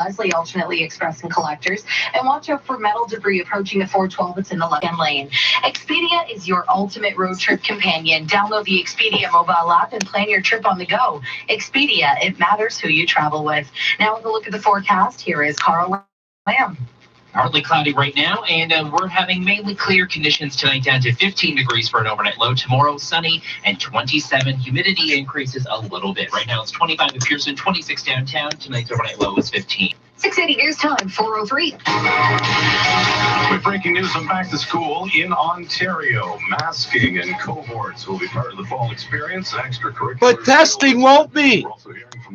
Leslie alternately express and collectors, and watch out for metal debris approaching the 412. It's in the left-hand lane. Expedia is your ultimate road trip companion. Download the Expedia mobile app and plan your trip on the go. Expedia, it matters who you travel with. Now with a look at the forecast, here is Carl Lamb. Partly cloudy right now, and we're having mainly clear conditions tonight, down to 15 degrees for an overnight low. Tomorrow, sunny and 27. Humidity increases a little bit. Right now, it's 25 in Pearson, 26 downtown. Tonight's overnight low is 15. 680 news time, 4:03. With breaking news on back to school in Ontario, masking and cohorts will be part of the fall experience. Extracurricular. But testing won't be.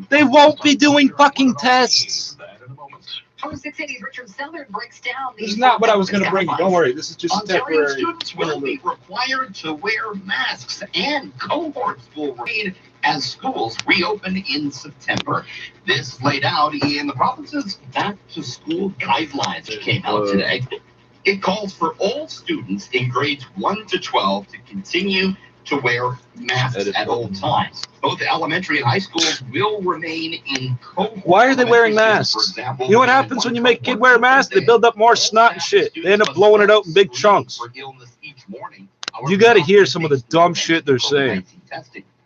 They won't be doing fucking tests. 680's Richard Sellard breaks down. This is not what I was going to bring you. Don't worry. This is just Ontario temporary. Students will be required to wear masks, and cohorts will remain as schools reopen in September. This laid out in the province's back-to-school guidelines that came out today. It calls for all students in grades 1 to 12 to continue to wear masks at all times. Both elementary and high schools will remain in cohorts. Why are they wearing masks? You know what happens when you make a kid wear a mask? They build up more snot and shit. They end up blowing it out in big chunks. You got to hear some of the dumb shit they're saying.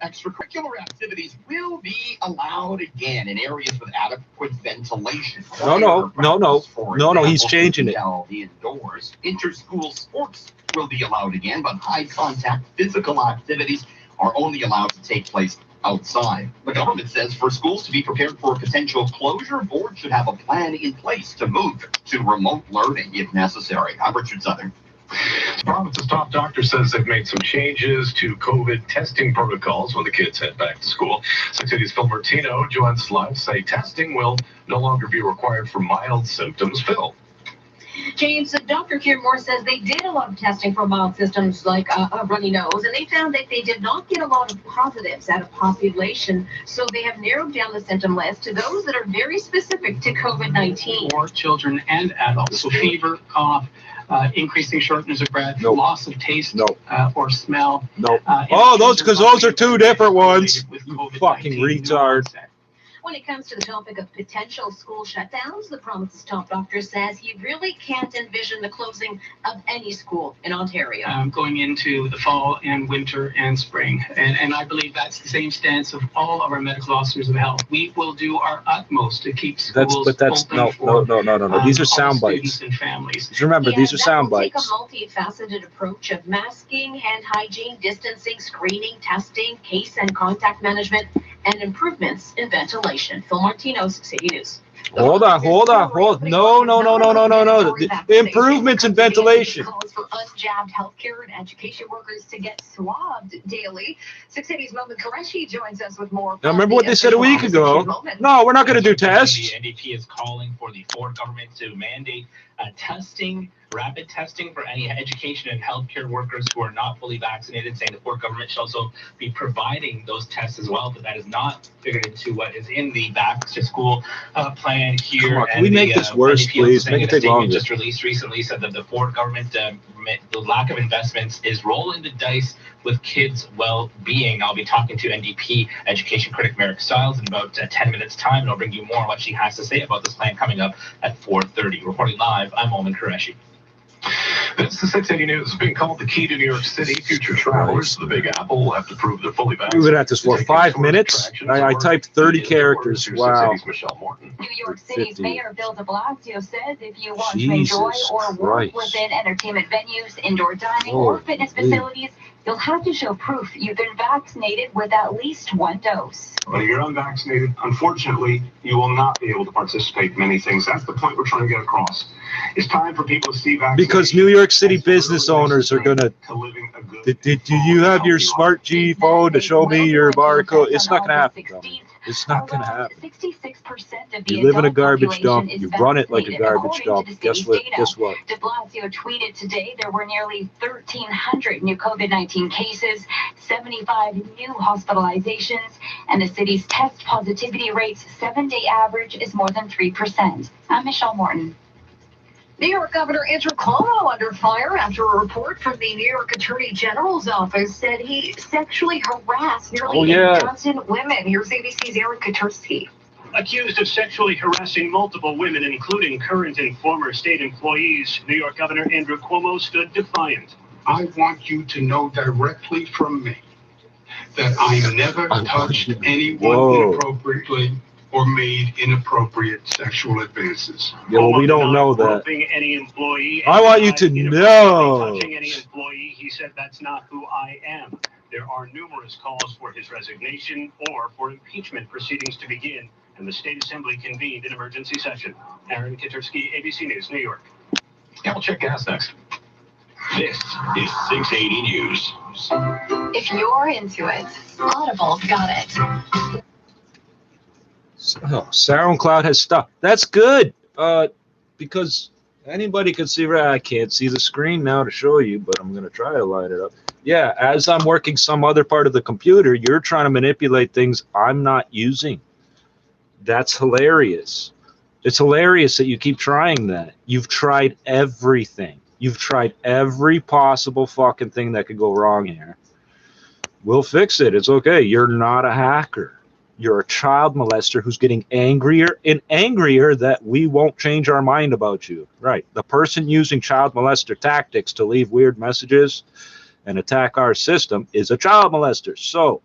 Extracurricular activities will be allowed again in areas with adequate ventilation. No, he's changing it. Indoors. Inter-school sports will be allowed again, but high-contact physical activities are only allowed to take place outside. The government says for schools to be prepared for a potential closure, board should have a plan in place to move to remote learning if necessary. I'm Richard Southern. The province's top doctor says they've made some changes to COVID testing protocols when the kids head back to school. City's Phil Martino joins us live. Say testing will no longer be required for mild symptoms. Phil. James, Dr. Kieran Moore says they did a lot of testing for mild symptoms like a runny nose, and they found that they did not get a lot of positives out of population. So they have narrowed down the symptom list to those that are very specific to COVID-19. For children and adults, so fever, cough, increasing shortness of breath, loss of taste or smell. Because those are two different ones. You fucking retard. When it comes to the topic of potential school shutdowns, the province's top doctor says he really can't envision the closing of any school in Ontario. Going into the fall and winter and spring. And I believe that's the same stance of all of our medical officers of health. We will do our utmost to keep schools open no. These are sound bites. And families. Just remember, these are sound bites. Take a multifaceted approach of masking, hand hygiene, distancing, screening, testing, case and contact management, and improvements in ventilation. Phil Martino, City News. Hold on. No. Improvements in ventilation. Calls for unjabbed healthcare and education workers to get swabbed daily. 680's Momin Qureshi joins us with more. Now, remember what they said a week ago? No, we're not going to do tests. The NDP is calling for the Ford government to mandate rapid testing for any education and healthcare workers who are not fully vaccinated, saying the Ford government should also be providing those tests as well, but that is not figured into what is in the back to school plan here. Come on, can we make this worse, please? Make it take longer. Just released recently said that the Ford government, the lack of investments is rolling the dice with kids' well-being. I'll be talking to NDP education critic Merrick Stiles in about 10 minutes' time, and I'll bring you more on what she has to say about this plan coming up at 4:30. Reporting live, I'm Momin Qureshi. This is 680 News, being called the key to New York City. Future travelers to the Big Apple will have to prove they're fully vaccinated. We've been at this for 5 minutes. I typed 30 characters. Wow. New York City's Mayor Bill de Blasio says if you want to enjoy or work within entertainment venues, indoor dining, or fitness facilities, you'll have to show proof you've been vaccinated with at least one dose. But if you're unvaccinated, unfortunately, you will not be able to participate in many things. That's the point we're trying to get across. It's time for people to see vaccination. Because New York City business owners are going to... Do you have your smart G phone to show me your barcode? It's not going to happen. It's not going to happen. 66% of the you live in a garbage dump. You run it like a garbage dump. Guess what? De Blasio tweeted today there were nearly 1,300 new COVID-19 cases, 75 new hospitalizations, and the city's test positivity rate's 7-day average is more than 3%. I'm Michelle Morton. New York Governor Andrew Cuomo under fire after a report from the New York Attorney General's office said he sexually harassed nearly a dozen women. Here's ABC's Eric Katursky. Accused of sexually harassing multiple women, including current and former state employees, New York Governor Andrew Cuomo stood defiant. I want you to know directly from me that I never touched anyone inappropriately or made inappropriate sexual advances. Yeah, well, we don't know that. Any employee, I want you to know. Touching any employee, he said, "That's not who I am." There are numerous calls for his resignation or for impeachment proceedings to begin, and the State Assembly convened an emergency session. Aaron Kitursky, ABC News, New York. Yeah, we'll check gas next. This is 680 News. If you're into it, Audible's got it. Oh, SoundCloud has stuff. That's good. Because anybody can see. I can't see the screen now to show you, but I'm gonna try to line it up. Yeah, as I'm working some other part of the computer, you're trying to manipulate things I'm not using. That's hilarious. It's hilarious that you keep trying that. You've tried everything. You've tried every possible fucking thing that could go wrong here. We'll fix it. It's okay. You're not a hacker. You're a child molester who's getting angrier and angrier that we won't change our mind about you. Right. The person using child molester tactics to leave weird messages and attack our system is a child molester. So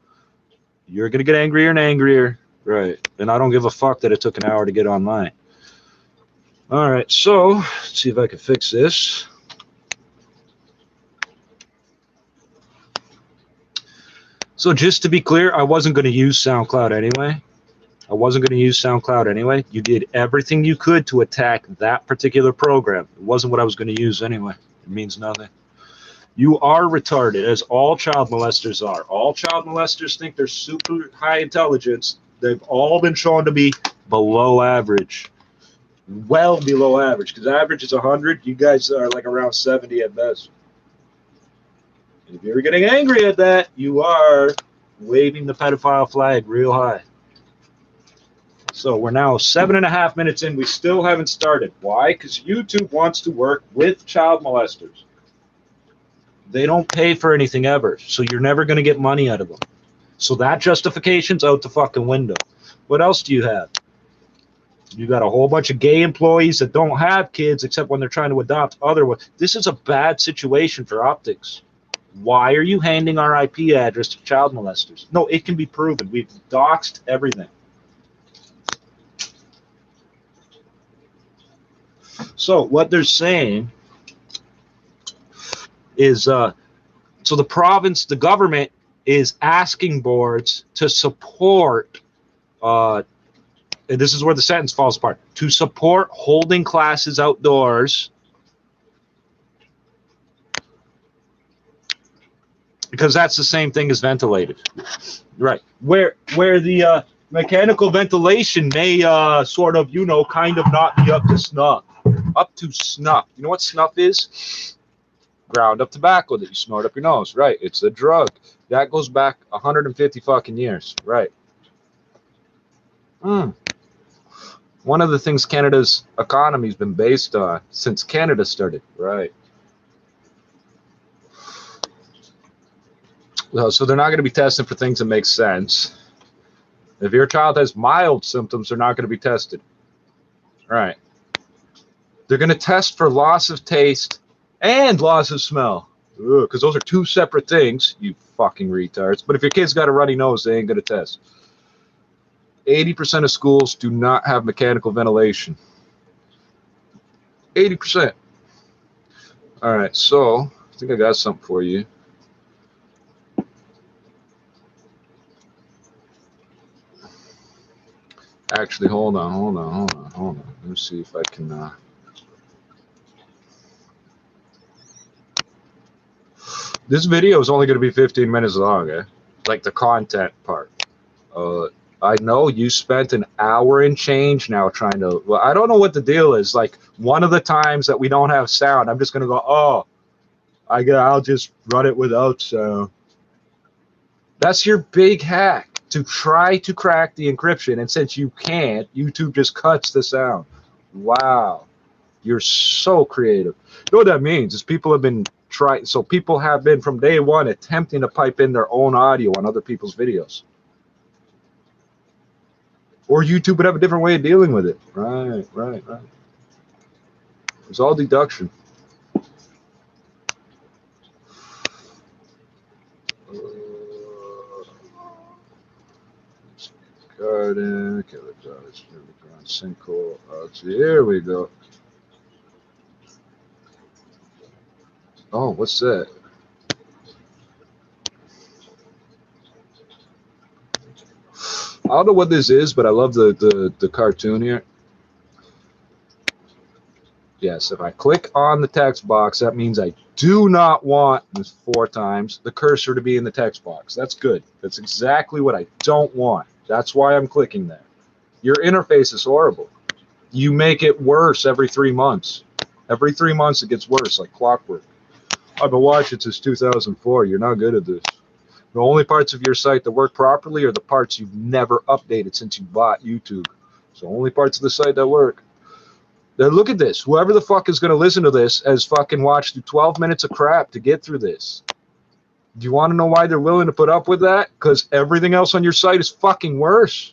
you're going to get angrier and angrier. Right. And I don't give a fuck that it took an hour to get online. All right. So let's see if I can fix this. So just to be clear, I wasn't going to use SoundCloud anyway. You did everything you could to attack that particular program. It wasn't what I was going to use anyway. It means nothing. You are retarded, as all child molesters are. All child molesters think they're super high intelligence. They've all been shown to be below average. Well below average, because average is 100. You guys are like around 70 at best. If you're getting angry at that, you are waving the pedophile flag real high. So we're now 7.5 minutes in. We still haven't started. Why? Because YouTube wants to work with child molesters. They don't pay for anything ever, so you're never going to get money out of them. So that justification's out the fucking window. What else do you have? You got a whole bunch of gay employees that don't have kids except when they're trying to adopt other ones. This is a bad situation for optics. Why are you handing our IP address to child molesters? No, it can be proven. We've doxed everything. So what they're saying is, so the government is asking boards to support, and this is where the sentence falls apart, to support holding classes outdoors because that's the same thing as ventilated, right? Where the mechanical ventilation may sort of, you know, kind of not be up to snuff. Up to snuff. You know what snuff is? Ground up tobacco that you snort up your nose, right? It's a drug. That goes back 150 fucking years, right? One of the things Canada's economy's been based on since Canada started, right? So they're not going to be testing for things that make sense. If your child has mild symptoms, they're not going to be tested. Right. They're going to test for loss of taste and loss of smell. Because those are two separate things, you fucking retards. But if your kid's got a runny nose, they ain't going to test. 80% of schools do not have mechanical ventilation. 80%. All right, so I think I got something for you. Actually, hold on. Let me see if I can. This video is only going to be 15 minutes long, like the content part. I know you spent an hour and change now trying to. Well, I don't know what the deal is. Like one of the times that we don't have sound, I'm just going to go, oh, I'll just run it without sound. That's your big hack. To try to crack the encryption, and since you can't, YouTube just cuts the sound. Wow, you're so creative. You know what that means is people have been trying. So people have been from day one attempting to pipe in their own audio on other people's videos, Or YouTube would have a different way of dealing with it. Right. It's all deduction. Garden, sinkhole. Here we go. Oh, what's that? I don't know what this is, but I love the cartoon here. Yes, if I click on the text box, that means I do not want, this 4 times, the cursor to be in the text box. That's good. That's exactly what I don't want. That's why I'm clicking there. Your interface is horrible. You make it worse every 3 months. Every 3 months it gets worse, like clockwork. I've been watching since 2004. You're not good at this. The only parts of your site that work properly are the parts you've never updated since you bought YouTube. It's the only parts of the site that work. Now look at this. Whoever the fuck is going to listen to this has fucking watched through 12 minutes of crap to get through this. Do you want to know why they're willing to put up with that? Because everything else on your site is fucking worse.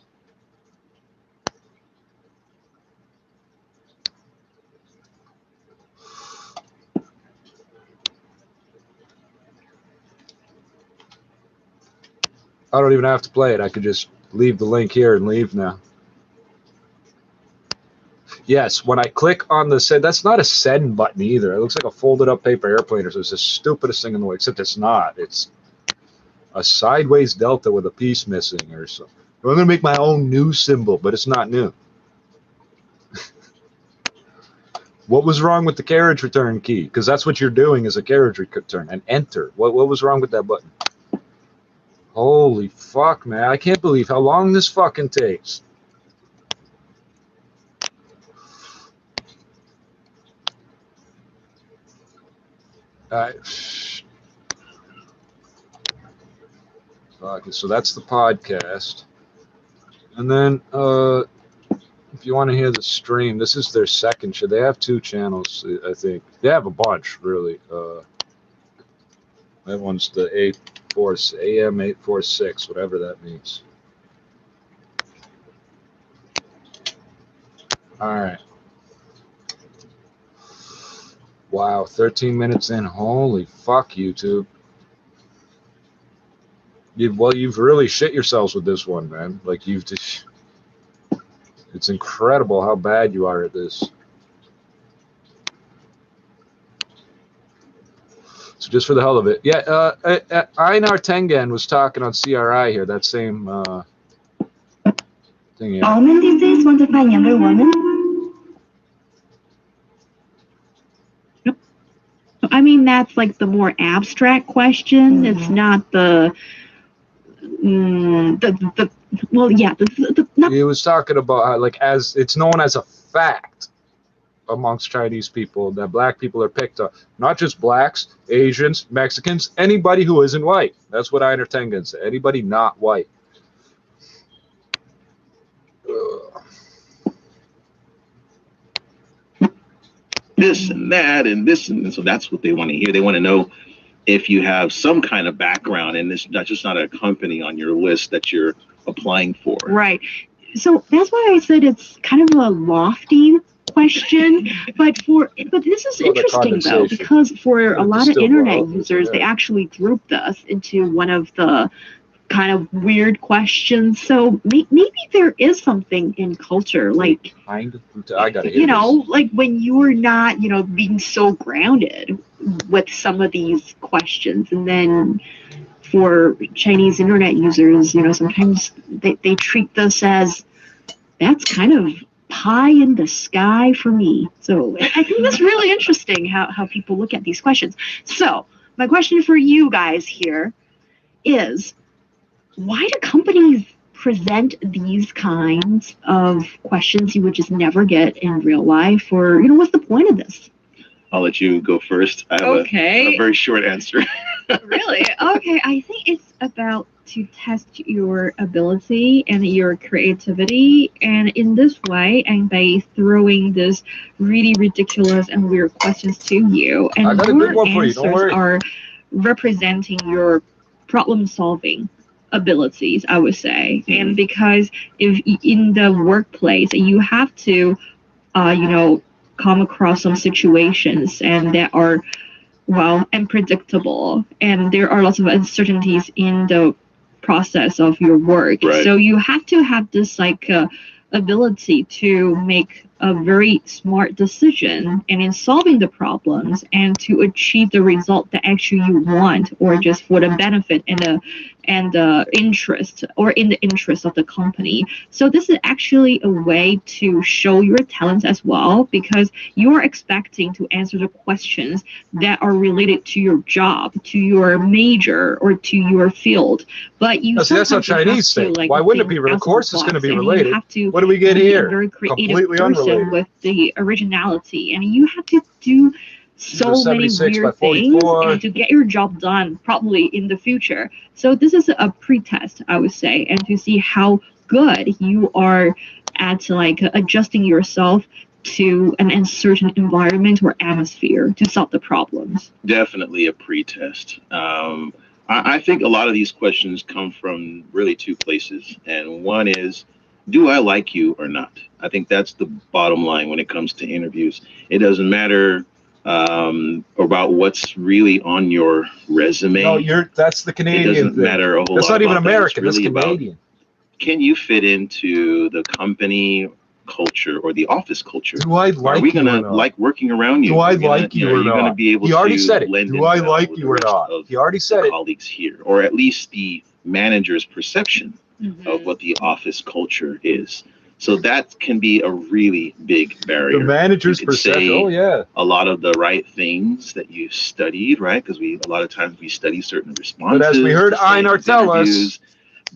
I don't even have to play it. I could just leave the link here and leave now. Yes, when I click on the send, that's not a send button either. It looks like a folded up paper airplane or so. It's the stupidest thing in the world, except it's not. It's a sideways delta with a piece missing or something. I'm going to make my own new symbol, but it's not new. What was wrong with the carriage return key? Because that's what you're doing is a carriage return. And enter. What was wrong with that button? Holy fuck, man. I can't believe how long this fucking takes. Okay, so that's the podcast. And then if you want to hear the stream, this is their second show. They have 2 channels, I think. They have a bunch, really. That one's the AM 846, whatever that means. All right. Wow, 13 minutes in. Holy fuck, YouTube. You've really shit yourselves with this one, man. Like, you've just... It's incredible how bad you are at this. So just for the hell of it. Yeah, Einar Tengen was talking on CRI here, that same thing here. All men these days want to find younger women. I mean, that's like the more abstract question. It's not the well, yeah. He was talking about how, like, as it's known as a fact amongst Chinese people that black people are picked up. Not just blacks, Asians, Mexicans, anybody who isn't white. That's what Einar Tengen said. Anybody not white. This and that and this and so that's what they want to hear. They want to know if you have some kind of background and it's not a company on your list that you're applying for. Right. So that's why I said it's kind of a lofty question, but this is interesting though, because for a lot of internet users, they actually grouped us into one of the kind of weird questions. So maybe there is something in culture, like, I gotta hear you know, like when you're not, you know, being so grounded with some of these questions, and then for Chinese internet users, you know, sometimes they treat this as that's kind of pie in the sky for me. So I think that's really interesting how people look at these questions. So my question for you guys here is, why do companies present these kinds of questions you would just never get in real life? Or, you know, what's the point of this? I'll let you go first. I have a very short answer. Really? Okay, I think it's about to test your ability and your creativity, and in this way, and by throwing this really ridiculous and weird questions to you, and your answers are representing your problem solving abilities, I would say. And because if in the workplace you have to, come across some situations and that are, well, unpredictable, and there are lots of uncertainties in the process of your work. Right. So you have to have this ability to make a very smart decision and in solving the problems and to achieve the result that actually you want, or just for the benefit and the interest, or in the interest of the company. So this is actually a way to show your talents as well, because you are expecting to answer the questions that are related to your job, to your major, or to your field. But you See, that's how Chinese say. Why wouldn't it be? Of course it's going to be related. What do we get here? Very creative Completely person unrelated. with the originality, and you have to do so many weird things and to get your job done probably in the future. So this is a pre-test, I would say, and to see how good you are at adjusting yourself to an uncertain environment or atmosphere to solve the problems. Definitely a pre-test. I think a lot of these questions come from really two places, and one is, do I like you or not? I think that's the bottom line when it comes to interviews. It doesn't matter about what's really on your resume. No, that's the Canadian thing. It doesn't thing. matter a whole That's lot not even about American. That. It's really that's Canadian. Can you fit into the company culture or the office culture? Do I like you? Are we gonna like working around you? Do I like you or not? Are you gonna be able he already to said it. blend Do I like you or not? He already said it. Colleagues here, or at least the manager's perception of what the office culture is. So that can be a really big barrier. The manager's perception. Oh yeah. A lot of the right things that you studied, right? Because a lot of times we study certain responses. But as we heard Einar tell us.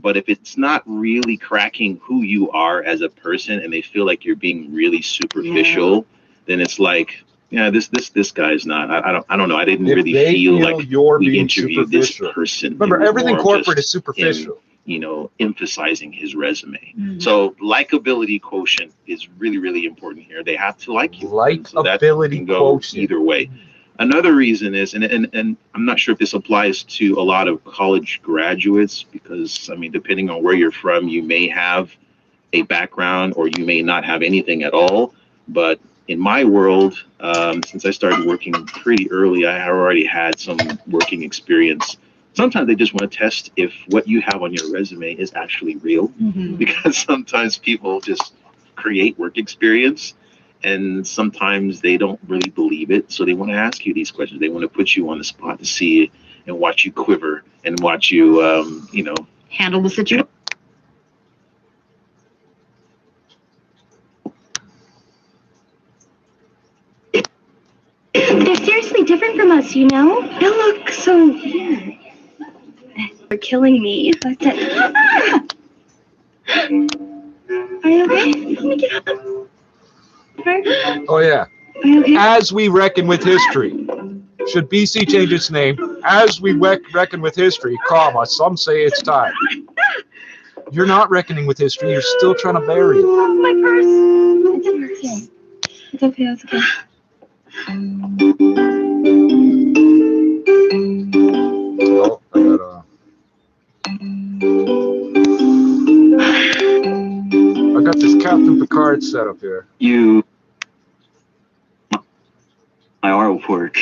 But if it's not really cracking who you are as a person, and they feel like you're being really superficial, then it's like, yeah, this guy's not. I don't know. I didn't really feel like we interviewed this person. Remember, everything corporate is superficial. Emphasizing his resume. So likability quotient is really, really important here. They have to like you. Likability quotient. Either way. Another reason is, and I'm not sure if this applies to a lot of college graduates, because I mean, depending on where you're from, you may have a background or you may not have anything at all. But in my world, since I started working pretty early, I already had some working experience. Sometimes they just want to test if what you have on your resume is actually real, because sometimes people just create work experience. And sometimes they don't really believe it. So they want to ask you these questions. They want to put you on the spot to see it and watch you quiver and watch you, handle the situation. They're seriously different from us, you know? They look so weird. They're killing me. Are you okay? Let me get up. Oh yeah. Okay. As we reckon with history. Should BC change its name? As we reckon with history, comma, some say it's time. You're not reckoning with history. You're still trying to bury it. My purse. It's okay. It's okay. Oh, I got this Captain Picard set up here. My artwork.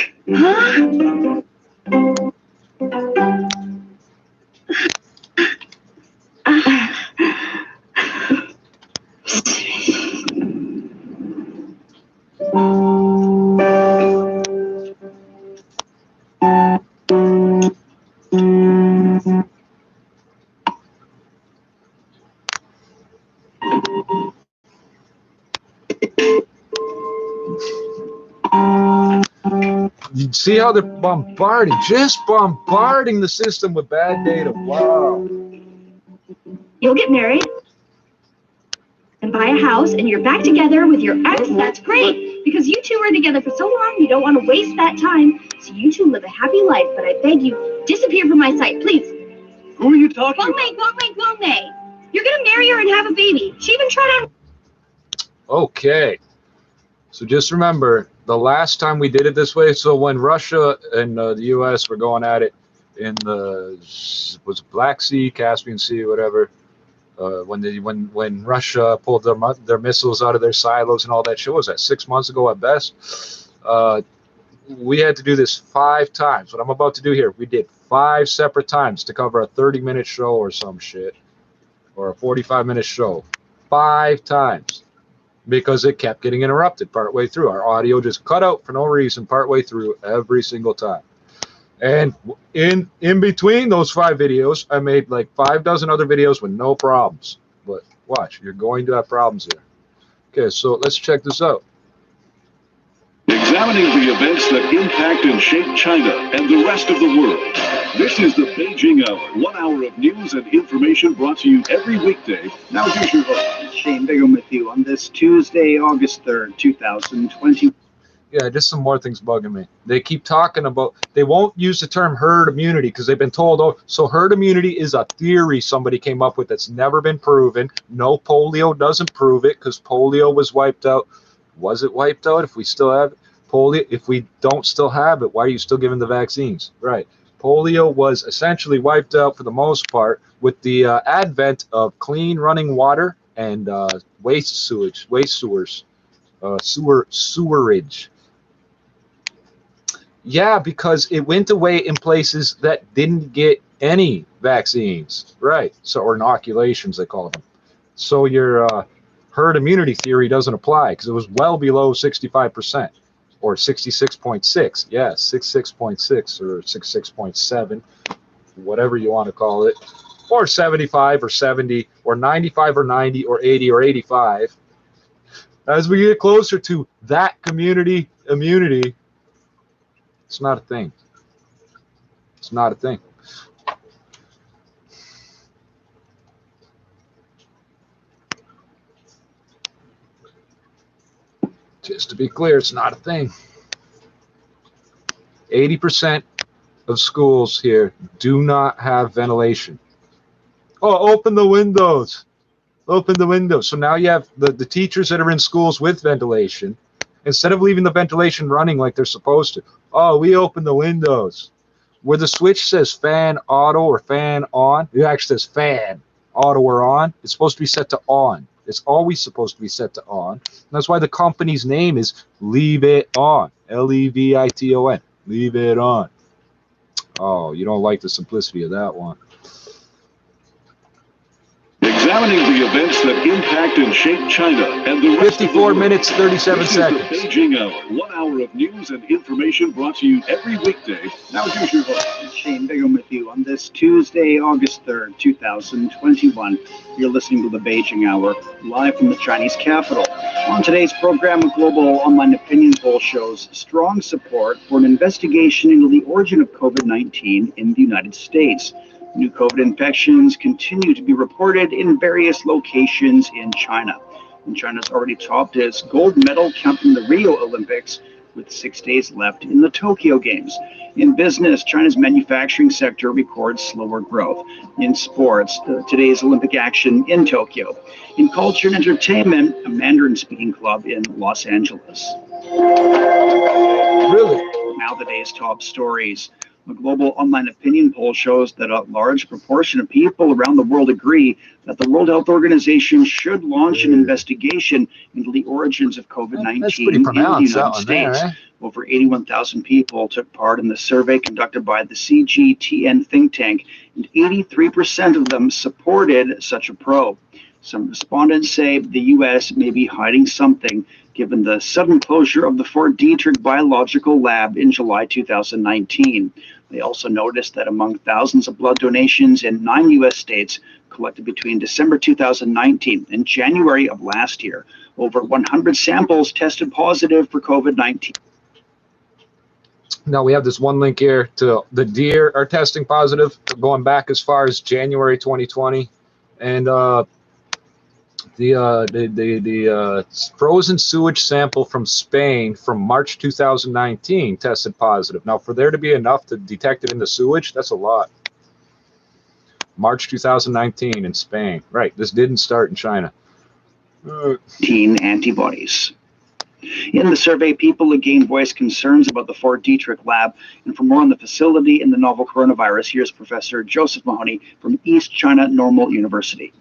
You see how they're just bombarding the system with bad data. Wow. You'll get married and buy a house and you're back together with your ex. That's great, because you two were together for so long, you don't want to waste that time. So you two live a happy life, but I beg you, disappear from my sight, please. Who are you talking about? Gome. You're going to marry her and have a baby. She even tried on... Okay. So just remember, the last time we did it this way, so when Russia and the U.S. were going at it, in the was it Black Sea, Caspian Sea, whatever. When Russia pulled their missiles out of their silos and all that shit. What was that, 6 months ago at best? We had to do this 5 times. What I'm about to do here, we did 5 separate times to cover a 30-minute show or some shit, or a 45-minute show. 5 times. Because it kept getting interrupted partway through. Our audio just cut out for no reason partway through every single time. And in between those 5 videos, I made like 5 dozen other videos with no problems. But watch, you're going to have problems here. Okay, so let's check this out. Examining the events that impact and shape China and the rest of the world. This is the Beijing Hour, 1 hour of news and information brought to you every weekday. Now here's your host, Shane Bigham with you on this Tuesday, August 3rd, 2020. Yeah, just some more things bugging me. They keep talking about, they won't use the term herd immunity because they've been told, oh, so herd immunity is a theory somebody came up with that's never been proven. No, polio doesn't prove it because polio was wiped out. Was it wiped out if we still have it? Polio, if we don't still have it, why are you still giving the vaccines? Right. Polio was essentially wiped out for the most part with the advent of clean running water and sewerage. Yeah, because it went away in places that didn't get any vaccines, right? So, or inoculations, they call them. So your herd immunity theory doesn't apply because it was well below 65%, or 66.6. Yeah, 66.6 or 66.7, whatever you want to call it, or 75 or 70 or 95 or 90 or 80 or 85. As we get closer to that community immunity, it's not a thing. It's not a thing. Just to be clear, it's not a thing. 80% of schools here do not have ventilation. Oh, open the windows. Open the windows. So now you have the teachers that are in schools with ventilation. Instead of leaving the ventilation running like they're supposed to, oh, we open the windows. Where the switch says fan auto or fan on, it actually says fan auto or on. It's supposed to be set to on. It's always supposed to be set to on. And that's why the company's name is Leave It On. Leviton. Leave it on. Oh, you don't like the simplicity of that one. examining the events that impact and shape China and the rest 54 of the minutes, 37 seconds. This is the Beijing Hour, 1 hour of news and information brought to you every weekday. Now here's your host, Shane Bigham with you on this Tuesday, August 3rd, 2021. You're listening to the Beijing Hour, live from the Chinese capital. On today's program, a global online opinion poll shows strong support for an investigation into the origin of COVID-19 in the United States. New COVID infections continue to be reported in various locations in China. And China's already topped its gold medal count from the Rio Olympics with 6 days left in the Tokyo Games. In business, China's manufacturing sector records slower growth. In sports, today's Olympic action in Tokyo. In culture and entertainment, a Mandarin-speaking club in Los Angeles. Really? Now the day's top stories. A global online opinion poll shows that a large proportion of people around the world agree that the World Health Organization should launch an investigation into the origins of COVID-19 in the United States. Over 81,000 people took part in the survey conducted by the CGTN think tank, and 83% of them supported such a probe. Some respondents say the U.S. may be hiding something, given the sudden closure of the Fort DETRICK biological lab in July 2019. They also noticed that among thousands of blood donations in 9 U.S. states collected between December 2019 and January of last year, over 100 samples tested positive for COVID-19. Now we have this one link here to the deer are testing positive, going back as far as January 2020, and the frozen sewage sample from Spain from March 2019 tested positive. Now, for there to be enough to detect it in the sewage, that's a lot. March 2019 in Spain. Right, this didn't start in China. 18 antibodies. In the survey, people again voiced concerns about the Fort Detrick lab. And for more on the facility and the novel coronavirus, here's Professor Joseph Mahoney from East China Normal University.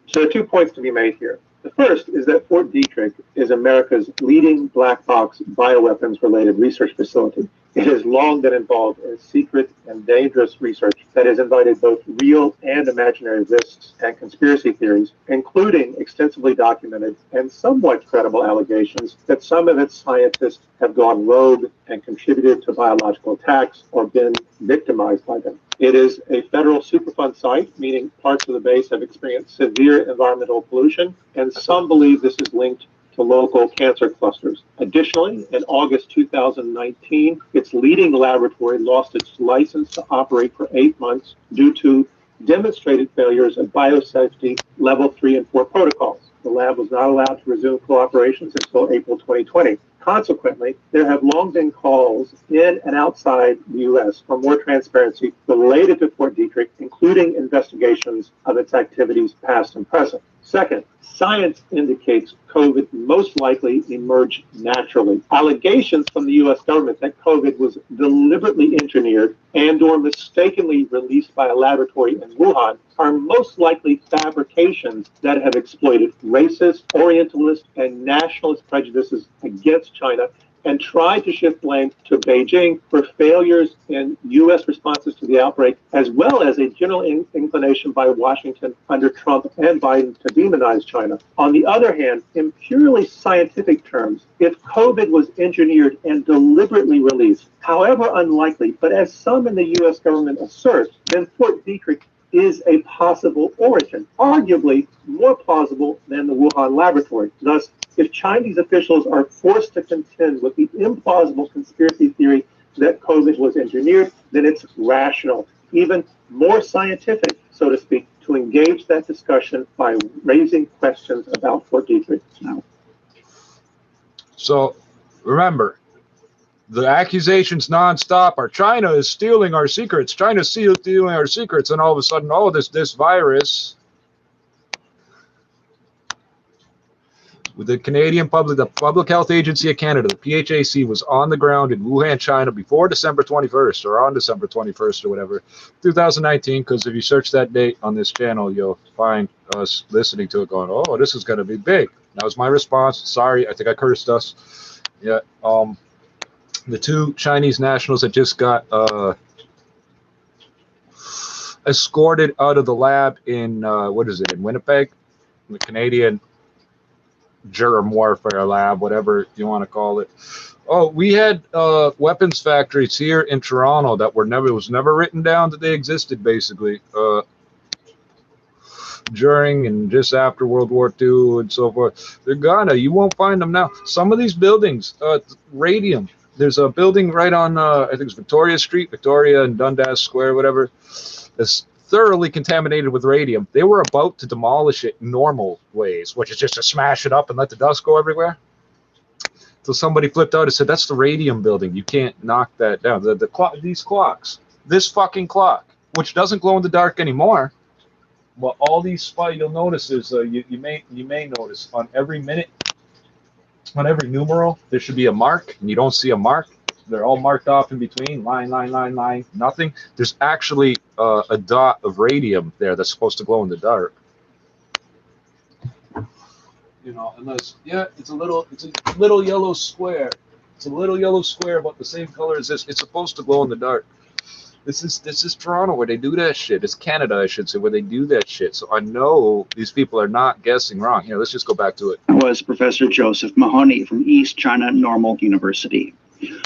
So there are 2 points to be made here. The first is that Fort Detrick is America's leading black box bioweapons-related research facility. It has long been involved in secret and dangerous research that has invited both real and imaginary risks and conspiracy theories, including extensively documented and somewhat credible allegations that some of its scientists have gone rogue and contributed to biological attacks or been victimized by them. It is a federal Superfund site, meaning parts of the base have experienced severe environmental pollution, and some believe this is linked to local cancer clusters. Additionally, in August 2019, its leading laboratory lost its license to operate for 8 months due to demonstrated failures of biosafety level 3 and 4 protocols. The lab was not allowed to resume full operations until April 2020. Consequently, there have long been calls in and outside the U.S. for more transparency related to Fort Detrick, including investigations of its activities past and present. Second, science indicates COVID most likely emerged naturally. Allegations from the U.S. government that COVID was deliberately engineered and or mistakenly released by a laboratory in Wuhan are most likely fabrications that have exploited racist, orientalist, and nationalist prejudices against China and tried to shift blame to Beijing for failures in U.S. responses to the outbreak, as well as a general inclination by Washington under Trump and Biden to demonize China. On the other hand, in purely scientific terms, if COVID was engineered and deliberately released, however unlikely, but as some in the U.S. government assert, then Fort Detrick is a possible origin, arguably more plausible than the Wuhan laboratory. Thus, if Chinese officials are forced to contend with the implausible conspiracy theory that COVID was engineered, then it's rational, even more scientific, so to speak, to engage that discussion by raising questions about Fort Detrick now. So, remember, the accusations nonstop are China is stealing our secrets. China's stealing our secrets, and all of a sudden, oh, this virus. With the Canadian the Public Health Agency of Canada, the PHAC, was on the ground in Wuhan, China before December 21st, or on December 21st, or whatever, 2019. Because if you search that date on this channel, you'll find us listening to it, going, "Oh, this is going to be big." That was my response. Sorry, I think I cursed us. Yeah. The 2 Chinese nationals that just got escorted out of the lab in in Winnipeg, the Canadian germ warfare lab, whatever you want to call it. Oh, we had weapons factories here in Toronto that was never written down that they existed, basically, during and just after World War II and so forth. They're gone. You won't find them now. Some of these buildings, radium. There's a building right on, I think it's Victoria Street, Victoria and Dundas Square, whatever. It's thoroughly contaminated with radium. They were about to demolish it normal ways, which is just to smash it up and let the dust go everywhere. So somebody flipped out and said, "That's the radium building. You can't knock that down." These clocks, this fucking clock, which doesn't glow in the dark anymore. Well, all these spikes, you'll notice is you may notice on every minute, on every numeral, there should be a mark, and you don't see a mark. They're all marked off in between, line, nothing. There's actually a dot of radium there that's supposed to glow in the dark. You know, unless, yeah, it's a little yellow square. It's a little yellow square about the same color as this. It's supposed to glow in the dark. This is Toronto where they do that shit. It's Canada, I should say, where they do that shit. So I know these people are not guessing wrong. Here, let's just go back to it. Was Professor Joseph Mahoney from East China Normal University.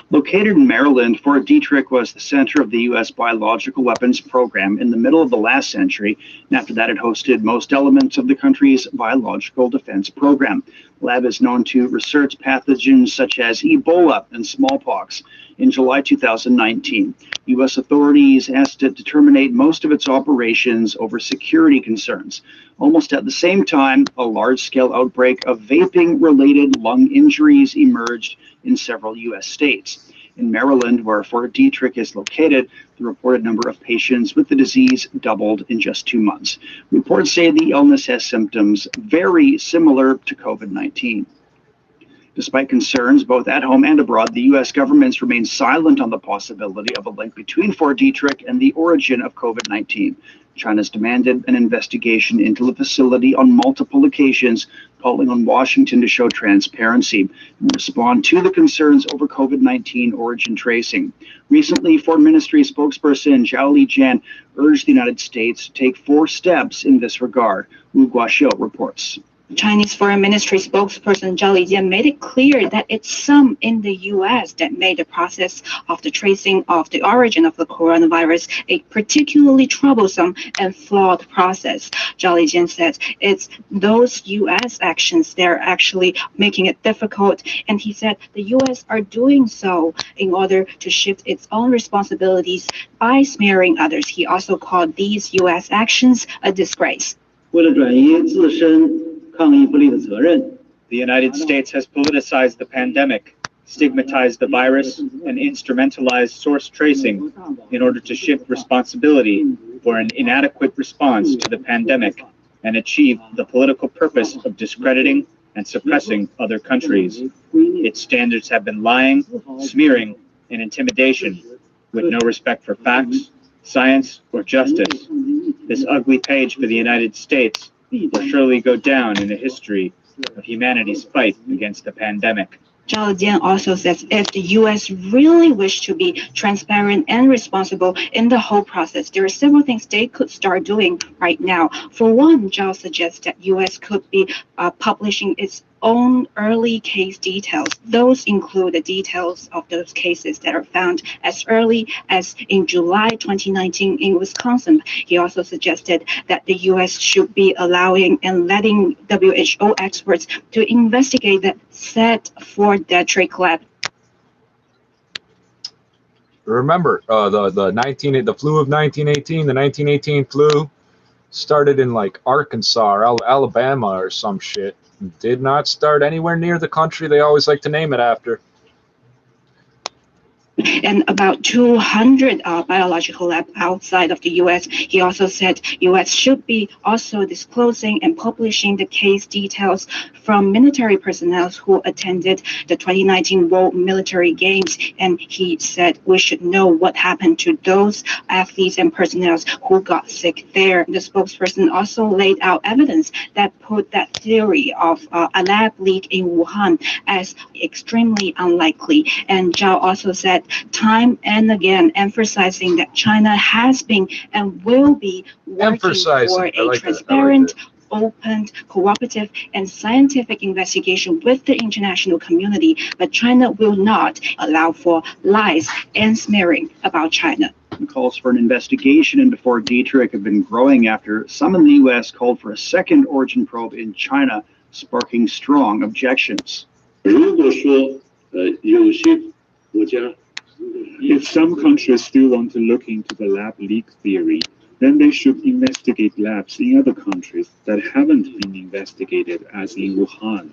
Located in Maryland, Fort Detrick was the center of the U.S. biological weapons program in the middle of the last century, and after that it hosted most elements of the country's biological defense program. The lab is known to research pathogens such as Ebola and smallpox. In July 2019, U.S. authorities asked it to terminate most of its operations over security concerns. Almost at the same time, a large-scale outbreak of vaping-related lung injuries emerged in several U.S. states. In Maryland, where Fort Detrick is located, the reported number of patients with the disease doubled in just 2 months. Reports say the illness has symptoms very similar to COVID-19. Despite concerns both at home and abroad, the U.S. governments remain silent on the possibility of a link between Fort Detrick and the origin of COVID-19. China's demanded an investigation into the facility on multiple occasions, calling on Washington to show transparency and respond to the concerns over COVID-19 origin tracing. Recently, Foreign Ministry spokesperson Zhao Lijian urged the United States to take 4 steps in this regard. Wu Guoxiu reports. Chinese Foreign Ministry spokesperson Zhao Lijian made it clear that it's some in the U.S. that made the process of the tracing of the origin of the coronavirus a particularly troublesome and flawed process. Zhao Lijian said it's those U.S. actions that are actually making it difficult, and he said the U.S. are doing so in order to shift its own responsibilities by smearing others. He also called these U.S. actions a disgrace. The United States has politicized the pandemic, stigmatized the virus, and instrumentalized source tracing in order to shift responsibility for an inadequate response to the pandemic and achieve the political purpose of discrediting and suppressing other countries. Its standards have been lying, smearing, and intimidation, with no respect for facts, science, or justice. This ugly page for the United States will surely go down in the history of humanity's fight against the pandemic. Zhao Lijian also says if the U.S. really wished to be transparent and responsible in the whole process, there are several things they could start doing right now. For one, Zhao suggests that U.S. could be publishing its own early case details. Those include the details of those cases that are found as early as in July 2019 in Wisconsin. He also suggested that the U.S. should be allowing and letting WHO experts to investigate the set for DETRICK lab. Remember, the flu of 1918, the 1918 flu started in like Arkansas or Alabama or some shit. Did not start anywhere near the country they always like to name it after. And about 200 biological labs outside of the U.S. He also said U.S. should be also disclosing and publishing the case details from military personnel who attended the 2019 World Military Games. And he said we should know what happened to those athletes and personnel who got sick there. The spokesperson also laid out evidence that put that theory of a lab leak in Wuhan as extremely unlikely. And Zhao also said time and again emphasizing that China has been and will be working for a transparent, open, cooperative, and scientific investigation with the international community, but China will not allow for lies and smearing about China. Calls for an investigation into Fort Detrick have been growing after some in the U.S. called for a second origin probe in China, sparking strong objections. If some countries still want to look into the lab leak theory, then they should investigate labs in other countries that haven't been investigated, as in Wuhan.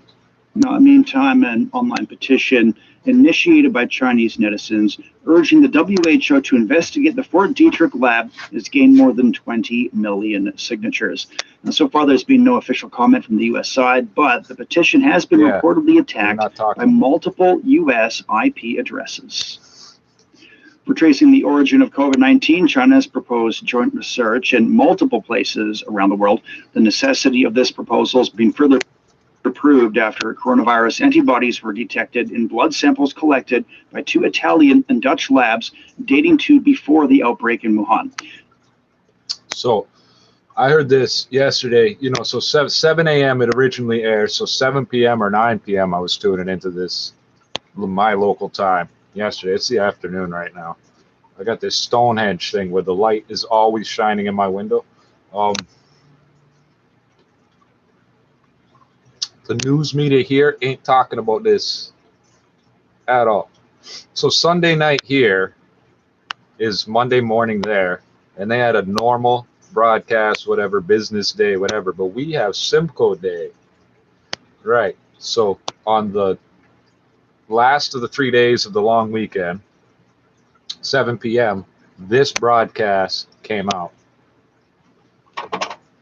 Now, meantime, an online petition initiated by Chinese netizens urging the WHO to investigate the Fort Detrick lab has gained more than 20 million signatures. And so far, there's been no official comment from the U.S. side, but the petition has been reportedly attacked by multiple U.S. IP addresses. For tracing the origin of COVID-19, China has proposed joint research in multiple places around the world. The necessity of this proposal has been further approved after coronavirus antibodies were detected in blood samples collected by 2 Italian and Dutch labs dating to before the outbreak in Wuhan. So I heard this yesterday, so 7 a.m. it originally aired, so 7 p.m. or 9 p.m. I was tuning into this, my local time. Yesterday. It's the afternoon right now. I got this Stonehenge thing where the light is always shining in my window. The news media here ain't talking about this at all. So Sunday night here is Monday morning there, and they had a normal broadcast, whatever, business day, whatever, but we have Simcoe Day. Right. So on the last of the 3 days of the long weekend, 7 p.m., this broadcast came out.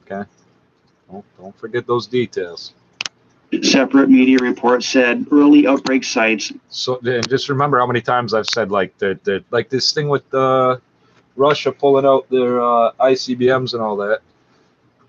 Okay? Don't forget those details. Separate media reports said early outbreak sites. So and just remember how many times I've said like the like this thing with Russia pulling out their ICBMs and all that.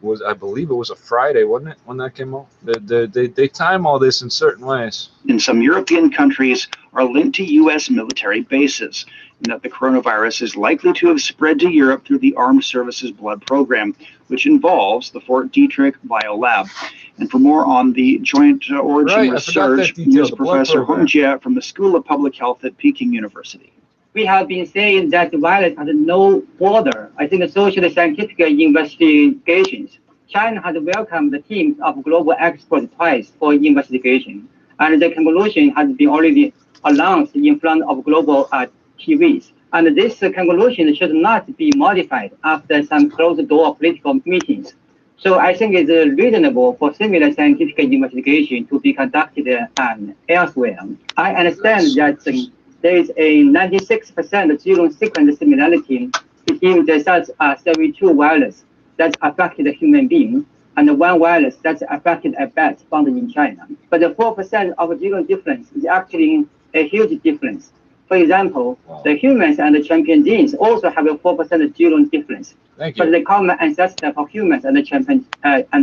Was I believe it was a Friday, wasn't it, when that came out? They time all this in certain ways. In some European countries are linked to U.S. military bases, and that the coronavirus is likely to have spread to Europe through the Armed Services Blood Program, which involves the Fort Detrick biolab. And for more on the joint origin research, here's Professor Hong Jie from the School of Public Health at Peking University. We have been saying that the virus has no border. I think the social scientific investigations. China has welcomed the teams of global experts twice for investigation, and the conclusion has been already announced in front of global TVs. And this conclusion should not be modified after some closed-door political meetings. So I think it's reasonable for similar scientific investigation to be conducted elsewhere. I understand that there is a 96% genome sequence similarity between the SARS-CoV-2 virus that affected a human being and the one virus that affected a bat found in China. But the 4% of genome difference is actually a huge difference. For example, the humans and the chimpanzees also have a 4% genome difference. But the common ancestor for humans and the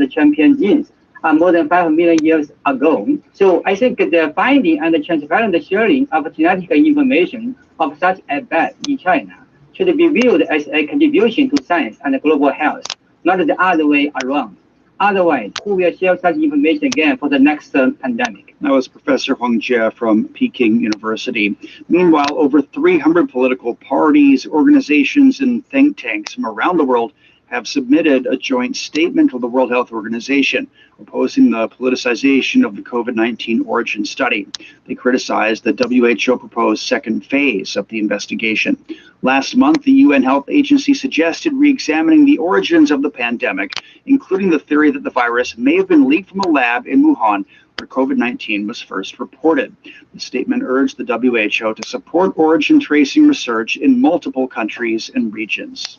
chimpanzees are more than 5 million years ago. So I think the finding and the transparent sharing of genetic information of such a bat in China should be viewed as a contribution to science and global health, not the other way around. Otherwise, who will share such information again for the next pandemic? That was Professor Hong Jie from Peking University. Meanwhile, over 300 political parties, organizations, and think tanks from around the world have submitted a joint statement to the World Health Organization opposing the politicization of the COVID-19 origin study. They criticized the WHO proposed second phase of the investigation. Last month, the UN Health Agency suggested re-examining the origins of the pandemic, including the theory that the virus may have been leaked from a lab in Wuhan, where COVID-19 was first reported. The statement urged the WHO to support origin tracing research in multiple countries and regions.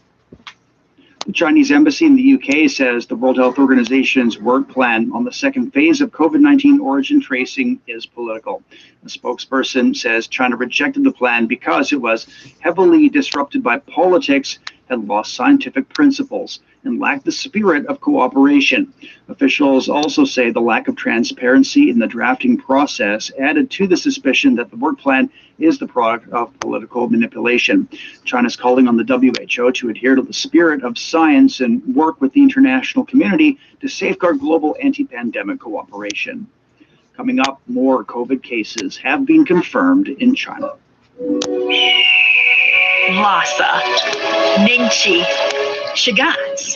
The Chinese embassy in the UK says the World Health Organization's work plan on the second phase of COVID-19 origin tracing is political. The spokesperson says China rejected the plan because it was heavily disrupted by politics, had lost scientific principles, and lacked the spirit of cooperation. Officials also say the lack of transparency in the drafting process added to the suspicion that the work plan is the product of political manipulation. China's calling on the WHO to adhere to the spirit of science and work with the international community to safeguard global anti-pandemic cooperation. Coming up, more COVID cases have been confirmed in China. Lhasa, Ningxi, Shagats,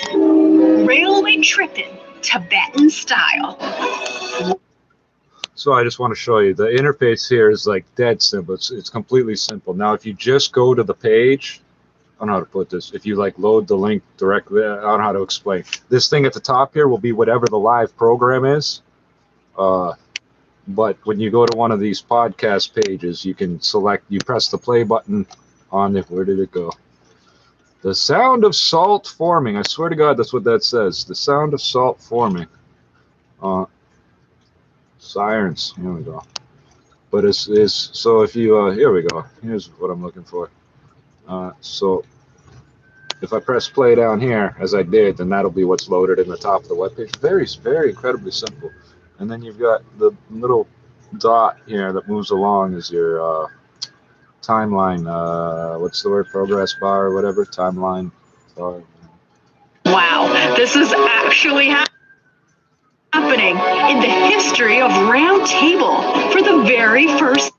railway tripping, Tibetan style. So I just want to show you the interface here is like dead simple. It's completely simple. Now, if you just go to the page, I don't know how to put this. If you like load the link directly, I don't know how to explain. This thing at the top here will be whatever the live program is. But when you go to one of these podcast pages, you can select, you press the play button on it. Where did it go? The sound of salt forming. I swear to God, that's what that says. The sound of salt forming. Sirens. Here we go. But it's so if you here we go. Here's what I'm looking for. So if I press play down here, as I did, then that'll be what's loaded in the top of the webpage. Very, very incredibly simple. And then you've got the little dot here that moves along as your timeline. What's the word? Progress bar or whatever. Timeline bar. Wow, this is actually happening in the history of Round Table for the very first.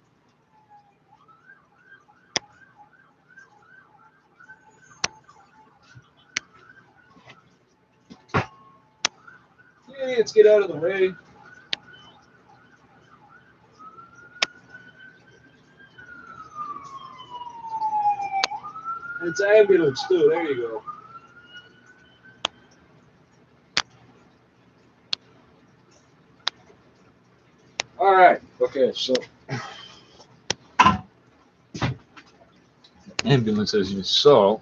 Let's get out of the way. It's ambulance too. There you go. All right. Okay. So ambulance as you saw.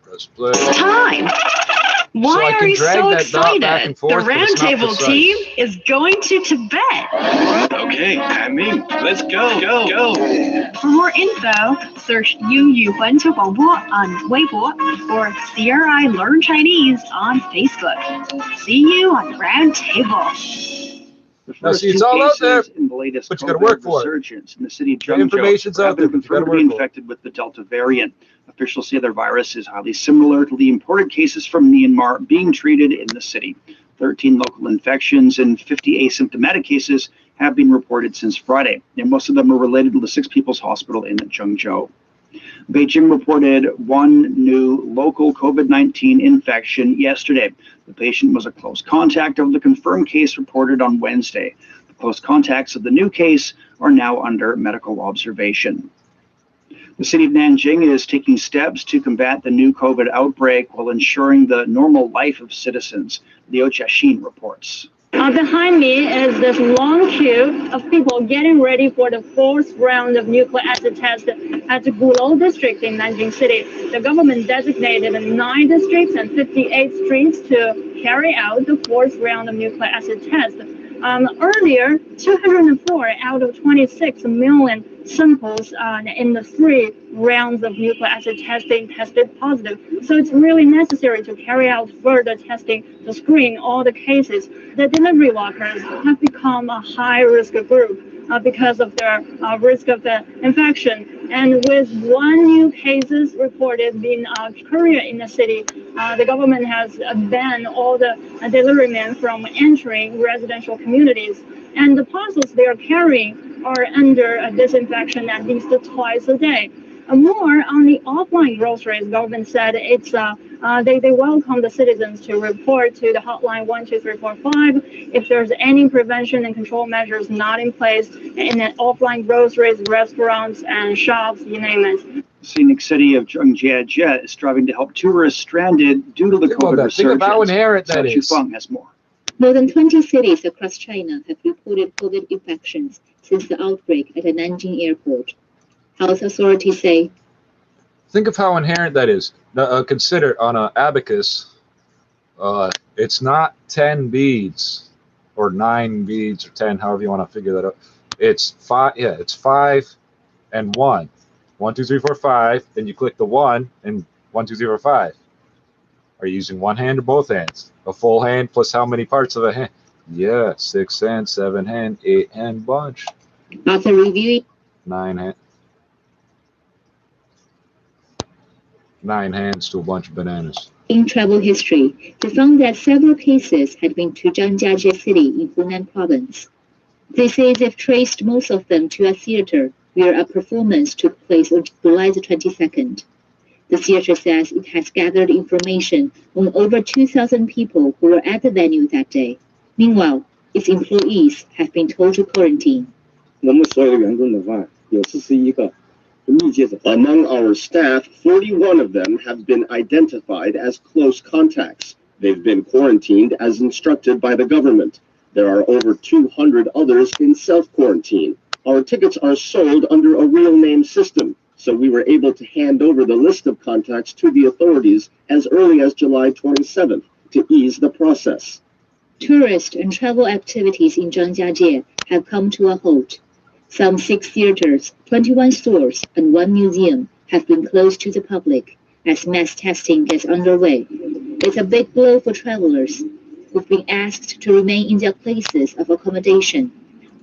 Press play. Time. Why I are can you drag so that dot back excited? and forth, The but it's not roundtable precise. team is going to Tibet. Okay, Ming, let's go. For more info, search 英语环球广播 on Weibo or CRI Learn Chinese on Facebook. See you on the round table. The Now, first see, it's two all out there, cases in the latest but you gotta work COVID for it. resurgence in the city of The Zhengzhou information's out have there, been but you gotta confirmed to be work for it. infected with the Delta variant. Officials say their virus is highly similar to the imported cases from Myanmar being treated in the city. 13 local infections and 50 asymptomatic cases have been reported since Friday, and most of them are related to the Six People's Hospital in Zhengzhou. Beijing reported one new local COVID-19 infection yesterday. The patient was a close contact of the confirmed case reported on Wednesday. The close contacts of the new case are now under medical observation. The city of Nanjing is taking steps to combat the new COVID outbreak while ensuring the normal life of citizens. Liu Jiaxin reports. Behind me is this long queue of people getting ready for the fourth round of nucleic acid test at the Gulou district in Nanjing City. The government designated 9 districts and 58 streets to carry out the fourth round of nucleic acid test. Earlier, 204 out of 26 million samples in the 3 rounds of nucleic acid testing tested positive. So it's really necessary to carry out further testing to screen all the cases. The delivery workers have become a high-risk group because of their risk of infection. And with 1 new cases reported being occurring in the city, the government has banned all the deliverymen from entering residential communities. And the parcels they are carrying are under disinfection at least twice a day. More on the offline groceries, government said it's they welcome the citizens to report to the hotline 12345 if there's any prevention and control measures not in place in the offline groceries, restaurants, and shops, you name it. The scenic city of Zhangjiajie is striving to help tourists stranded due to the COVID resurgence. Think of how inherent that Xiao is. Shufeng has more. More than 20 cities across China have reported COVID infections since the outbreak at the Nanjing airport. Health authorities say. Think of how inherent that is. Now, consider on an abacus, it's not 10 beads or 9 beads or 10, however you want to figure that out. It's 5. Yeah, it's 5 and 1. 1, 2, 3, 4, 5. Then you click the 1 and 1, 2, 3, 4, 5. Are you using one hand or both hands? A full hand plus how many parts of a hand? Yeah, 6 hand, 7 hand, 8 hand bunch. After reviewing 9 hand. 9 hands to a bunch of bananas. in travel history, they found that several cases had been to Zhangjiajie City in Hunan Province. They say they've traced most of them to a theater where a performance took place on July the 22nd. The theater says it has gathered information on over 2,000 people who were at the venue that day. Meanwhile, its employees have been told to quarantine. 我们所有的员工的话，有41个 Among our staff, 41 of them have been identified as close contacts. They've been quarantined as instructed by the government. There are over 200 others in self-quarantine. Our tickets are sold under a real name system, so we were able to hand over the list of contacts to the authorities as early as July 27th to ease the process. Tourist and travel activities in Zhangjiajie have come to a halt. Some 6 theaters, 21 stores, and 1 museum have been closed to the public as mass testing gets underway. It's a big blow for travelers who've been asked to remain in their places of accommodation.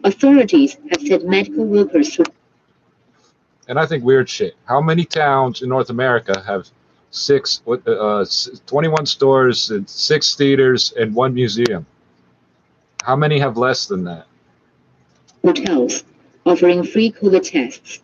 Authorities have said medical workers to. And I think weird shit. How many towns in North America have 21 stores, and 6 theaters, and 1 museum? How many have less than that? Hotels offering free COVID tests.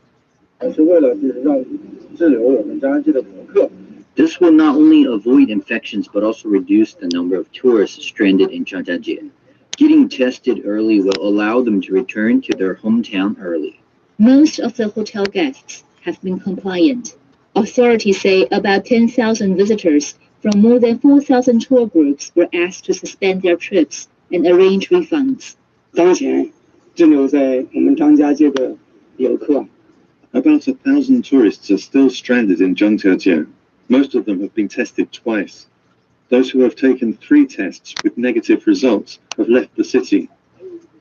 This will not only avoid infections but also reduce the number of tourists stranded in Zhangjiajie. Getting tested early will allow them to return to their hometown early. Most of the hotel guests have been compliant. Authorities say about 10,000 visitors from more than 4,000 tour groups were asked to suspend their trips and arrange refunds. 当前滞留在我们张家界的游客 About 1,000 tourists are still stranded in Zhangjiajie. Most of them have been tested twice. Those who have taken 3 tests with negative results have left the city.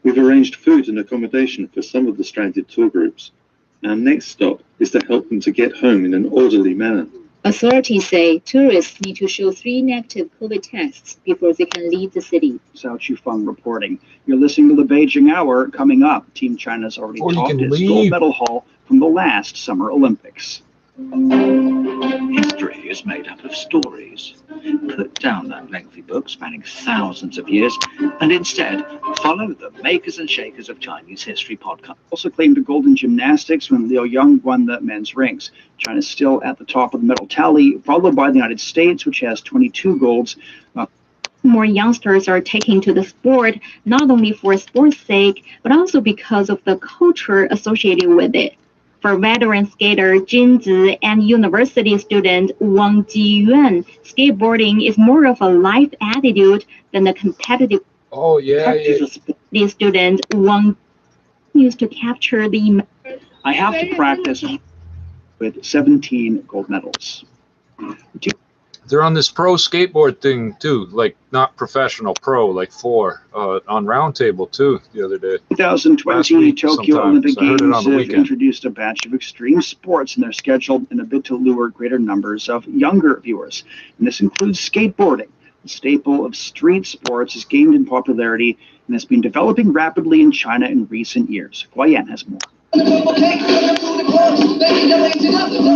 We've arranged food and accommodation for some of the stranded tour groups. Our next stop is to help them to get home in an orderly manner. Authorities say tourists need to show 3 negative COVID tests before they can leave the city. Xiao Qufeng reporting. You're listening to the Beijing Hour. Coming up, Team China's already topped its gold medal haul from the last Summer Olympics. History is made up of stories. Put down that lengthy book spanning thousands of years and instead follow the makers and shakers of Chinese history podcast. Also claimed a gold in gymnastics when Liu Yang won the men's rings. China's still at the top of the medal tally, followed by the United States, which has 22 golds. More youngsters are taking to the sport, not only for sport's sake, but also because of the culture associated with it. For veteran skater Jin Zi and university student Wang Jiyuan, skateboarding is more of a life attitude than a competitive. Oh yeah. The student Wang used to capture the. I have to practice with 17 gold medals. They're on this pro skateboard thing too, like not professional pro, like 4 on Roundtable too the other day. 2020 Tokyo Olympic Games have introduced a batch of extreme sports in their schedule in a bid to lure greater numbers of younger viewers. And this includes skateboarding. The staple of street sports has gained in popularity and has been developing rapidly in China in recent years. Guayan has more. Wu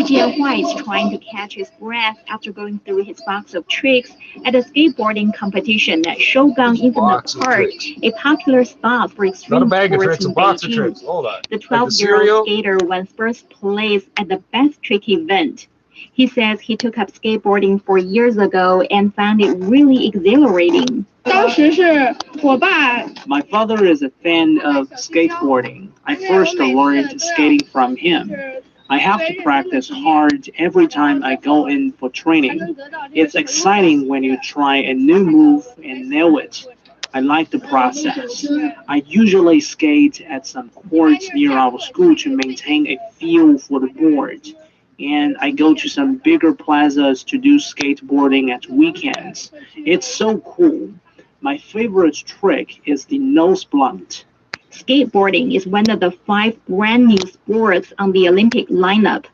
Jianhua is trying to catch his breath after going through his box of tricks at a skateboarding competition at Shougang Infinite Park, a popular spot for extreme sports in Beijing. The 12-year-old skater won first place at the Best Trick event. He says he took up skateboarding 4 years ago and found it really exhilarating. My father is a fan of skateboarding. I first learned skating from him. I have to practice hard every time I go in for training. It's exciting when you try a new move and nail it. I like the process. I usually skate at some courts near our school to maintain a feel for the board. And I go to some bigger plazas to do skateboarding at weekends. It's so cool. My favorite trick is the nose blunt. Skateboarding is one of the 5 brand new sports on the Olympic lineup.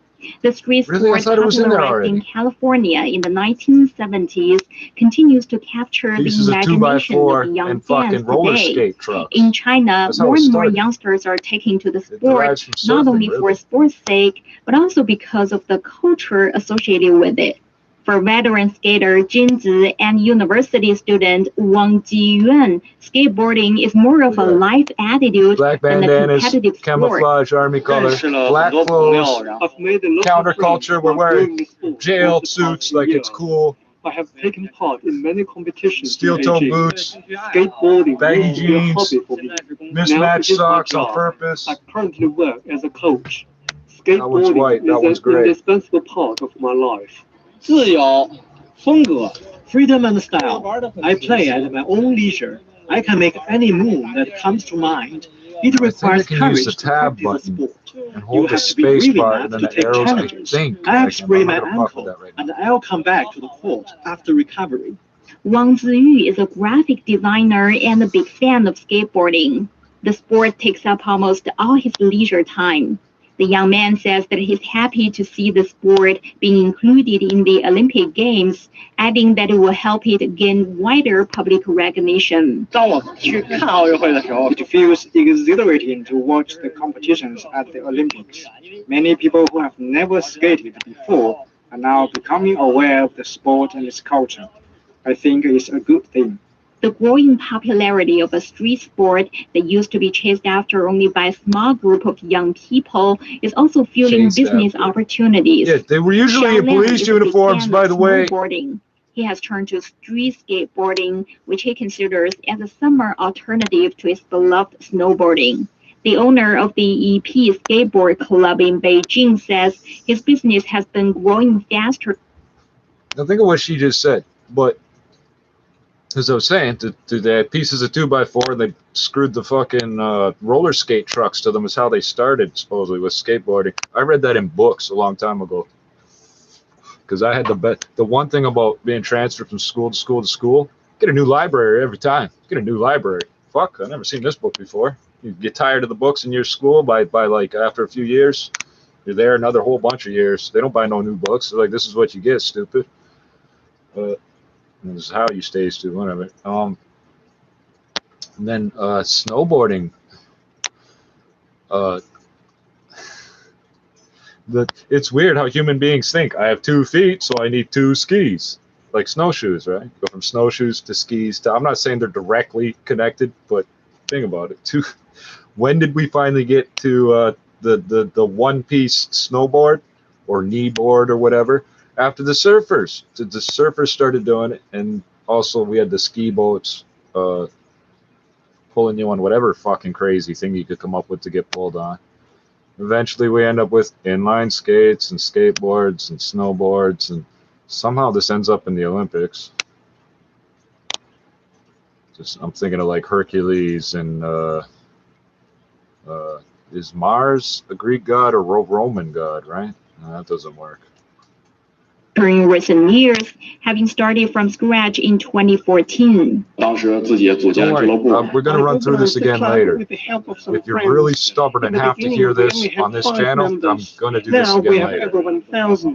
The street sport popularized in California in the 1970s continues to capture the imagination of the young fans today. In China, more and more youngsters are taking to the sport, not only for sport's sake, but also because of the culture associated with it. For veteran skater Jin Zi and university student Wang Jiyuan, skateboarding is more of a life attitude than a competitive sport. Camouflage, army colors, black clothes, counterculture. We're wearing jail suits like it's cool. I have taken part in many competitions. Steel-toe boots, skateboarding, baggy jeans, mismatched socks on purpose. I currently work as a coach. Skateboarding is an indispensable part of my life. 自由, 风格, freedom and style. I play at my own leisure. I can make any move that comes to mind. It requires courage to practice the sport. You have to be brave enough to take challenges. I have sprained my ankle, and I'll come back to the court after recovery. Wang Ziyu is a graphic designer and a big fan of skateboarding. The sport takes up almost all his leisure time. The young man says that he's happy to see the sport being included in the Olympic Games, adding that it will help it gain wider public recognition. It feels exhilarating to watch the competitions at the Olympics. Many people who have never skated before are now becoming aware of the sport and its culture. I think it's a good thing. The growing popularity of a street sport that used to be chased after only by a small group of young people is also fueling business opportunities. Yeah, they were usually in police uniforms, by the way. He has turned to street skateboarding, which he considers as a summer alternative to his beloved snowboarding. The owner of the EP Skateboard Club in Beijing says his business has been growing faster. Now think of what she just said, but as I was saying, they had pieces of 2x4 and they screwed the fucking roller skate trucks to them is how they started, supposedly, with skateboarding. I read that in books a long time ago. because I had the one thing about being transferred from school to school to school, get a new library every time. Get a new library. Fuck, I've never seen this book before. You get tired of the books in your school by like after a few years. You're there another whole bunch of years. They don't buy no new books. They're like, this is what you get, stupid. This is how you stay stupid, whatever. And then snowboarding. It's weird how human beings think. I have 2 feet, so I need 2 skis. Like snowshoes, right? Go from snowshoes to skis. I'm not saying they're directly connected, but think about it. When did we finally get to the one-piece snowboard or kneeboard or whatever? After the surfers. The surfers started doing it, and also we had the ski boats pulling you on whatever fucking crazy thing you could come up with to get pulled on. Eventually we end up with inline skates and skateboards and snowboards, and somehow this ends up in the Olympics. I'm thinking of like Hercules and is Mars a Greek god or Roman god, right? No, that doesn't work. During recent years, having started from scratch in 2014. Don't worry, we're going to run through this again later. If you're really stubborn and have to hear this on this channel, I'm going to do this again later.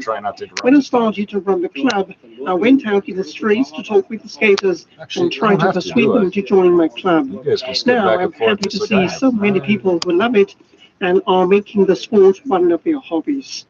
Try not to interrupt. When I started to run the club, I went out in the streets to talk with the skaters and try to persuade them to join my club. Now I'm happy to see so many people who love it and are making the sport one of their hobbies.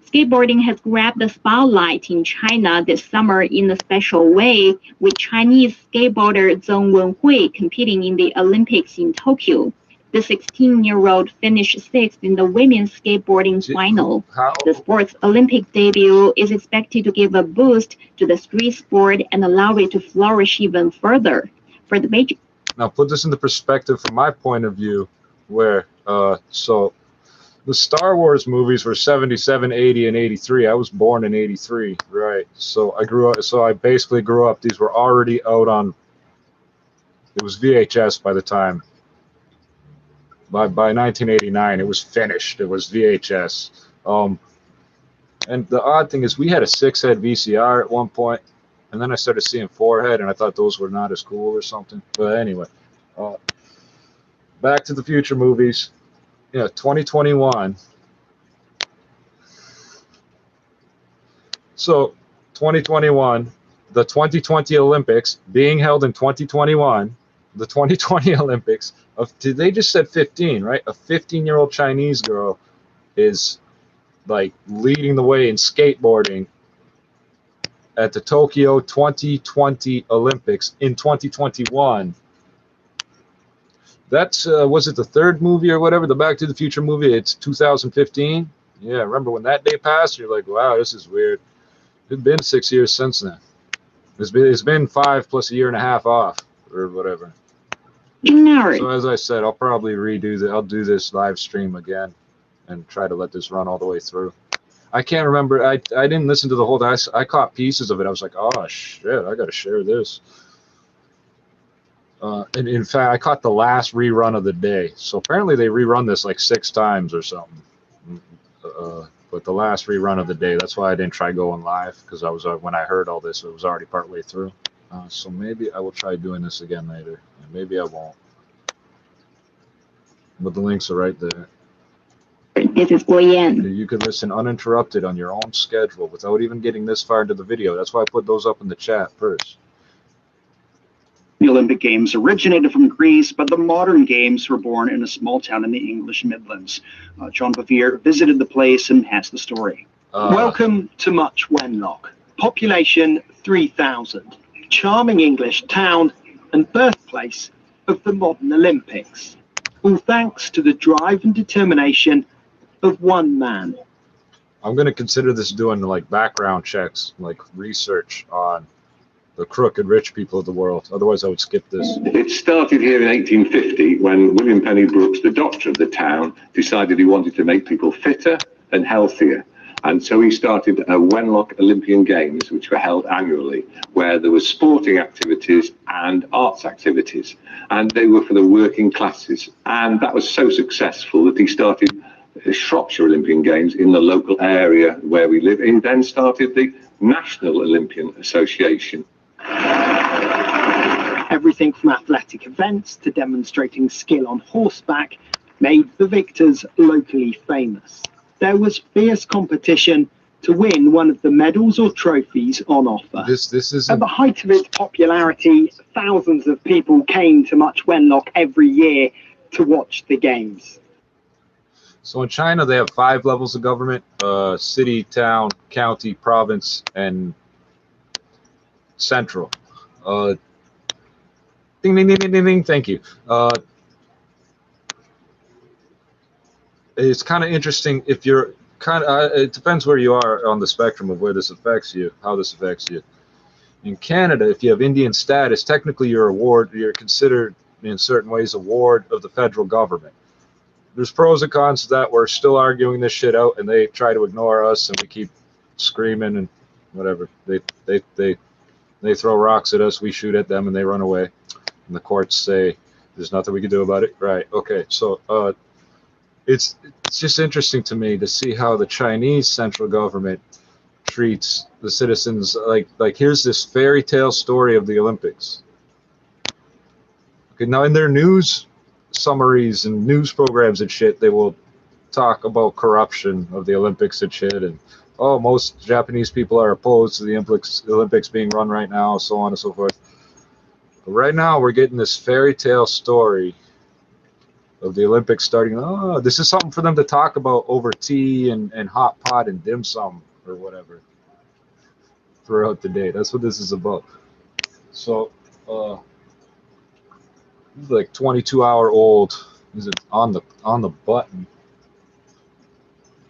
Skateboarding has grabbed the spotlight in China this summer in a special way, with Chinese skateboarder Zheng Wenhui competing in the Olympics in Tokyo. The 16-year-old finished 6th in the women's skateboarding final. The sport's Olympic debut is expected to give a boost to the street sport and allow it to flourish even further. For the major. Now put this into perspective from my point of view, where the Star Wars movies were 77, 80, and 83. I was born in 83, right? So I basically grew up. These were already out on. It was VHS by the time. By 1989, it was finished. It was VHS. And the odd thing is, we had a 6-head VCR at one point, and then I started seeing 4-head, and I thought those were not as cool or something. But anyway, Back to the Future movies. 2021. So 2021, the 2020 Olympics being held in 2021, the 2020 Olympics they just said 15, right? A 15-year-old Chinese girl is like leading the way in skateboarding at the Tokyo 2020 Olympics in 2021. That's, was it the 3rd movie or whatever, the Back to the Future movie? It's 2015. Yeah, remember when that day passed? You're like, wow, this is weird. It's been 6 years since then. It's been 5 plus a year and a half off or whatever. So as I said, I'll probably I'll do this live stream again and try to let this run all the way through. I can't remember. I didn't listen to the whole thing. I caught pieces of it. I was like, oh shit, I got to share this. And in fact, I caught the last rerun of the day. So apparently they rerun this like 6 times or something. But the last rerun of the day, that's why I didn't try going live, because I was when I heard all this, it was already partway through. So maybe I will try doing this again later, and maybe I won't. But the links are right there. This is Guoyan. You can listen uninterrupted on your own schedule without even getting this far into the video. That's why I put those up in the chat first. The Olympic Games originated from Greece, but the modern games were born in a small town in the English Midlands. John Bevere visited the place and has the story. Welcome to Much Wenlock. Population 3,000. Charming English town and birthplace of the modern Olympics. All thanks to the drive and determination of one man. I'm going to consider this doing like background checks, like research on the crooked rich people of the world. Otherwise, I would skip this. It started here in 1850 when William Penny Brooks, the doctor of the town, decided he wanted to make people fitter and healthier. And so he started a Wenlock Olympian Games, which were held annually, where there were sporting activities and arts activities. And they were for the working classes. And that was so successful that he started Shropshire Olympian Games in the local area where we live. He then started the National Olympian Association. Everything from athletic events to demonstrating skill on horseback made the victors locally famous. There was fierce competition to win one of the medals or trophies on offer. This is at the height of its popularity, thousands of people came to Much Wenlock every year to watch the games. So in China, they have 5 levels of government: city, town, county, province, and central. Ding, ding, ding, ding, ding, ding. Thank you. It's kind of interesting if you're it depends where you are on the spectrum of where this affects you, how this affects you. In Canada, if you have Indian status, technically you're considered in certain ways a ward of the federal government. There's pros and cons to that. We're still arguing this shit out, and they try to ignore us, and we keep screaming and whatever. They throw rocks at us, we shoot at them, and they run away. And the courts say there's nothing we can do about it. Right? Okay. So it's just interesting to me to see how the Chinese central government treats the citizens. Like here's this fairy tale story of the Olympics. Okay, now in their news summaries and news programs and shit, they will talk about corruption of the Olympics and shit, and oh, most Japanese people are opposed to the Olympics being run right now, so on and so forth. But right now we're getting this fairy tale story of the Olympics starting. Oh, this is something for them to talk about over tea and hot pot and dim sum or whatever throughout the day. That's what this is about. So like 22-hour-old. Is it on the button?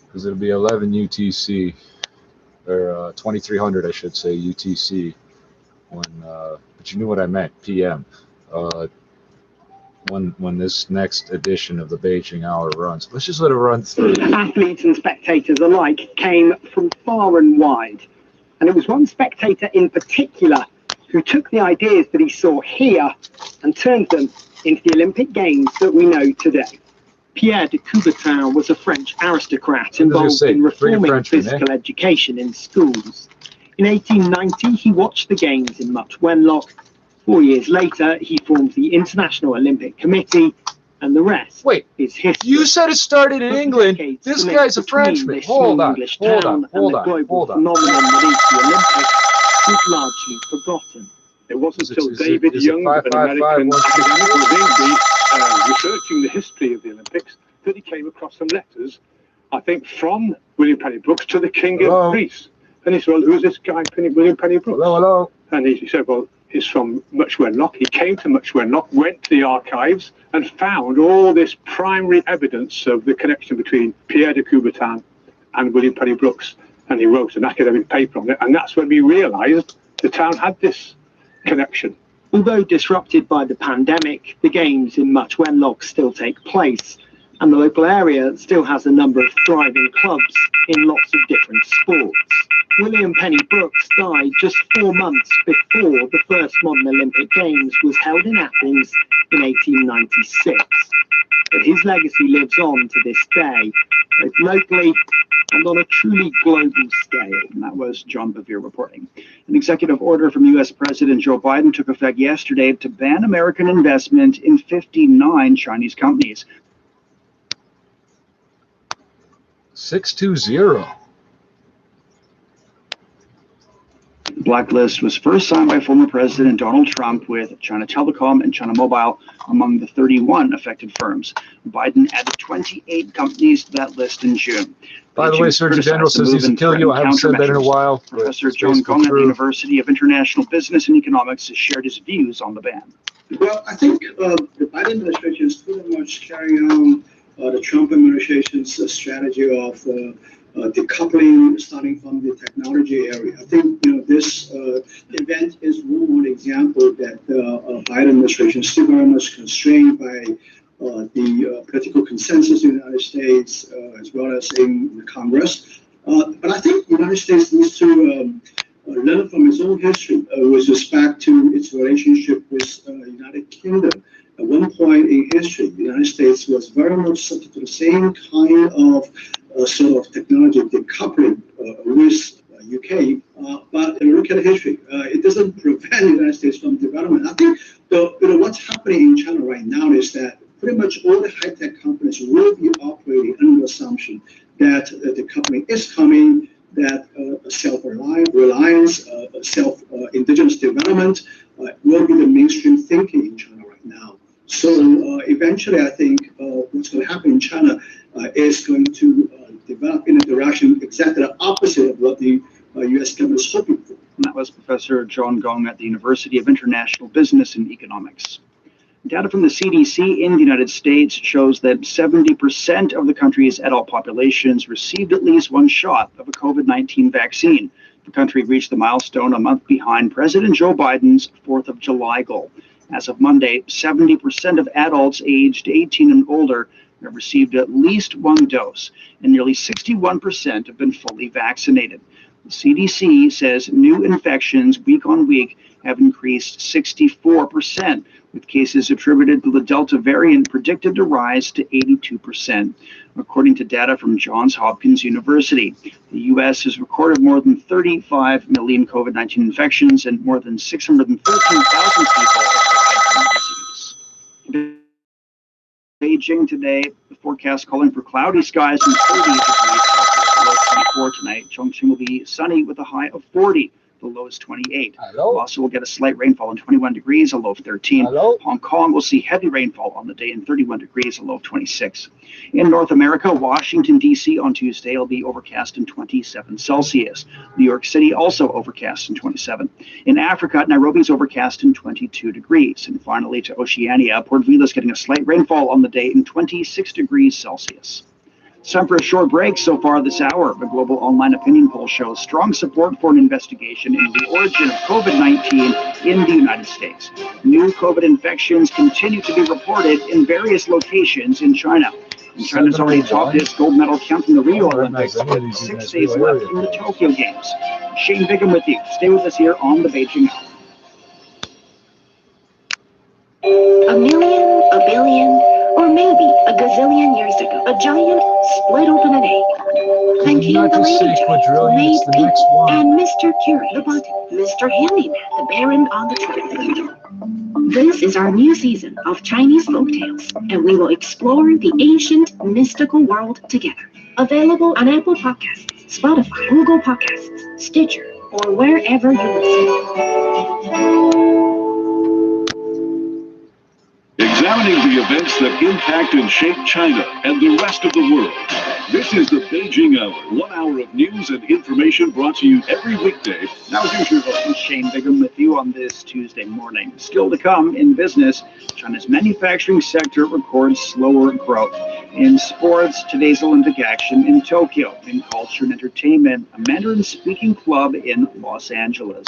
Because it'll be 11 UTC or 2300, I should say, UTC. When but you knew what I meant, PM. When this next edition of the Beijing Hour runs. Let's just let it run through. Athletes and spectators alike came from far and wide, and it was one spectator in particular who took the ideas that he saw here and turned them into the Olympic Games that we know today. Pierre de Coubertin was a French aristocrat involved in reforming physical education in schools. In 1890, he watched the Games in Much Wenlock. 4 years later, he formed the International Olympic Committee, and the rest is history. You said it started in England. This guy's a Frenchman. Hold on. Phenomenon that is the Olympics was largely forgotten. It wasn't until David Young, an American academic, was in researching the history of the Olympics, that he came across some letters, I think, from William Penny Brooks to the King of Greece. And he said, well, who's this guy, William Penny Brooks? Hello. And he said, well, he's from Much Wenlock. He came to Much Wenlock, went to the archives, and found all this primary evidence of the connection between Pierre de Coubertin and William Penny Brooks. And he wrote an academic paper on it. And that's when we realized the town had this connection. Although disrupted by the pandemic, the Games in Much Wenlock still take place, and the local area still has a number of thriving clubs in lots of different sports. William Penny Brooks died just 4 months before the first modern Olympic Games was held in Athens in 1896. But his legacy lives on to this day, both locally and on a truly global scale. And that was John Bevere reporting. An executive order from U.S. President Joe Biden took effect yesterday to ban American investment in 59 Chinese companies. 620. The blacklist was first signed by former President Donald Trump, with China Telecom and China Mobile among the 31 affected firms. Biden added 28 companies to that list in June. By the way, Surgeon General says he's kill you. I haven't said that in a while. Professor John Gong at the University of International Business and Economics has shared his views on the ban. Well, I think the Biden administration is pretty much carrying on the Trump administration's strategy of decoupling, starting from the technology area. I think this event is one more example that the Biden administration is still very much constrained by the political consensus in the United States, as well as in the Congress. But I think the United States needs to learn from its own history with respect to its relationship with the United Kingdom At one point in history, the United States was very much subject to the same kind of sort of technology decoupling with UK. But look at history. It doesn't prevent the United States from development. I think what's happening in China right now is that pretty much all the high-tech companies will be operating under the assumption that the company is coming, that self-reliance, self-indigenous development will be the mainstream thinking in China right now. So eventually, I think what's going to happen in China is going to develop in a direction exactly the opposite of what the U.S. government is hoping for. And that was Professor John Gong at the University of International Business and Economics. Data from the CDC in the United States shows that 70% of the country's adult populations received at least one shot of a COVID-19 vaccine. The country reached the milestone a month behind President Joe Biden's 4th of July goal. As of Monday, 70% of adults aged 18 and older have received at least one dose, and nearly 61% have been fully vaccinated. The CDC says new infections week on week have increased 64%, with cases attributed to the Delta variant predicted to rise to 82%. According to data from Johns Hopkins University, the U.S. has recorded more than 35 million COVID-19 infections and more than 613,000 people have died from the disease. Beijing today, the forecast calling for cloudy skies and 30 degrees Celsius, the low 24 tonight. Chongqing will be sunny with a high of 40. The low is 28. Also, we'll get a slight rainfall in 21 degrees, a low of 13. Hong Kong will see heavy rainfall on the day in 31 degrees, a low of 26. In North America, Washington, D.C. on Tuesday will be overcast in 27 Celsius. New York City also overcast in 27. In Africa, Nairobi is overcast in 22 degrees. And finally, to Oceania, Port Vila is getting a slight rainfall on the day in 26 degrees Celsius. It's time for a short break. So far this hour, the global online opinion poll shows strong support for an investigation into the origin of COVID-19 in the United States. New COVID infections continue to be reported in various locations in China. And China's already topped its gold medal count in the Rio Olympics with 6 days left in the Tokyo Games. Shane Bigham with you. Stay with us here on the Beijing Hour. A million, a billion, or maybe a gazillion years ago, a giant split open an egg, thanking the lady giant, made people, and Mr. Curie, the button, Mr. Handyman, the Baron on the truck. This is our new season of Chinese folktales, and we will explore the ancient, mystical world together. Available on Apple Podcasts, Spotify, Google Podcasts, Stitcher, or wherever you listen. Examining the events that impact and shape China and the rest of the world. This is the Beijing Hour, 1 hour of news and information brought to you every weekday. Now, here's your host, Shane Bigham, with you on this Tuesday morning. Still to come in business, China's manufacturing sector records slower growth. In sports, today's Olympic action in Tokyo. In culture and entertainment, a Mandarin-speaking club in Los Angeles.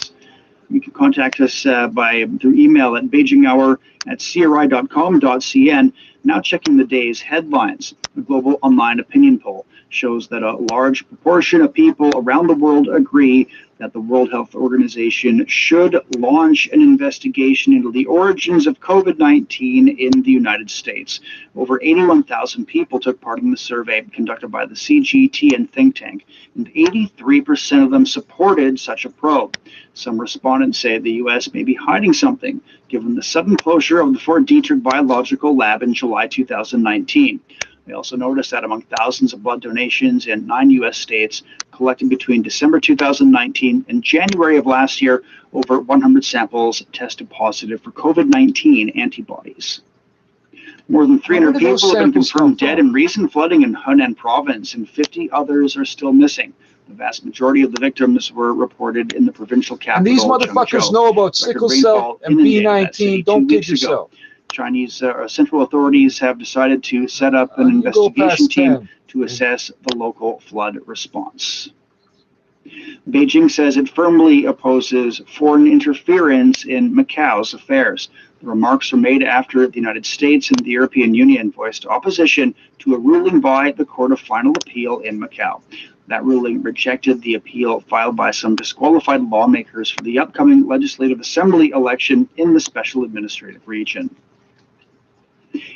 You can contact us through email at beijinghour@cri.com.cn. Now checking the day's headlines. The global online opinion poll shows that a large proportion of people around the world agree that the World Health Organization should launch an investigation into the origins of COVID-19 in the United States. Over 81,000 people took part in the survey conducted by the CGTN think tank, and 83% of them supported such a probe. Some respondents say the U.S. may be hiding something, given the sudden closure of the Fort Detrick Biological Lab in July 2019. They also noticed that among thousands of blood donations in 9 U.S. states collected between December 2019 and January of last year, over 100 samples tested positive for COVID-19 antibodies. More than 300 people have been confirmed dead in recent flooding in Henan province, and 50 others are still missing. The vast majority of the victims were reported in the provincial capital. And these motherfuckers know about sickle cell and B19. Don't kid yourself. Chinese central authorities have decided to set up an investigation team to assess the local flood response. Beijing says it firmly opposes foreign interference in Macau's affairs. The remarks were made after the United States and the European Union voiced opposition to a ruling by the Court of Final Appeal in Macau. That ruling rejected the appeal filed by some disqualified lawmakers for the upcoming Legislative Assembly election in the Special Administrative Region.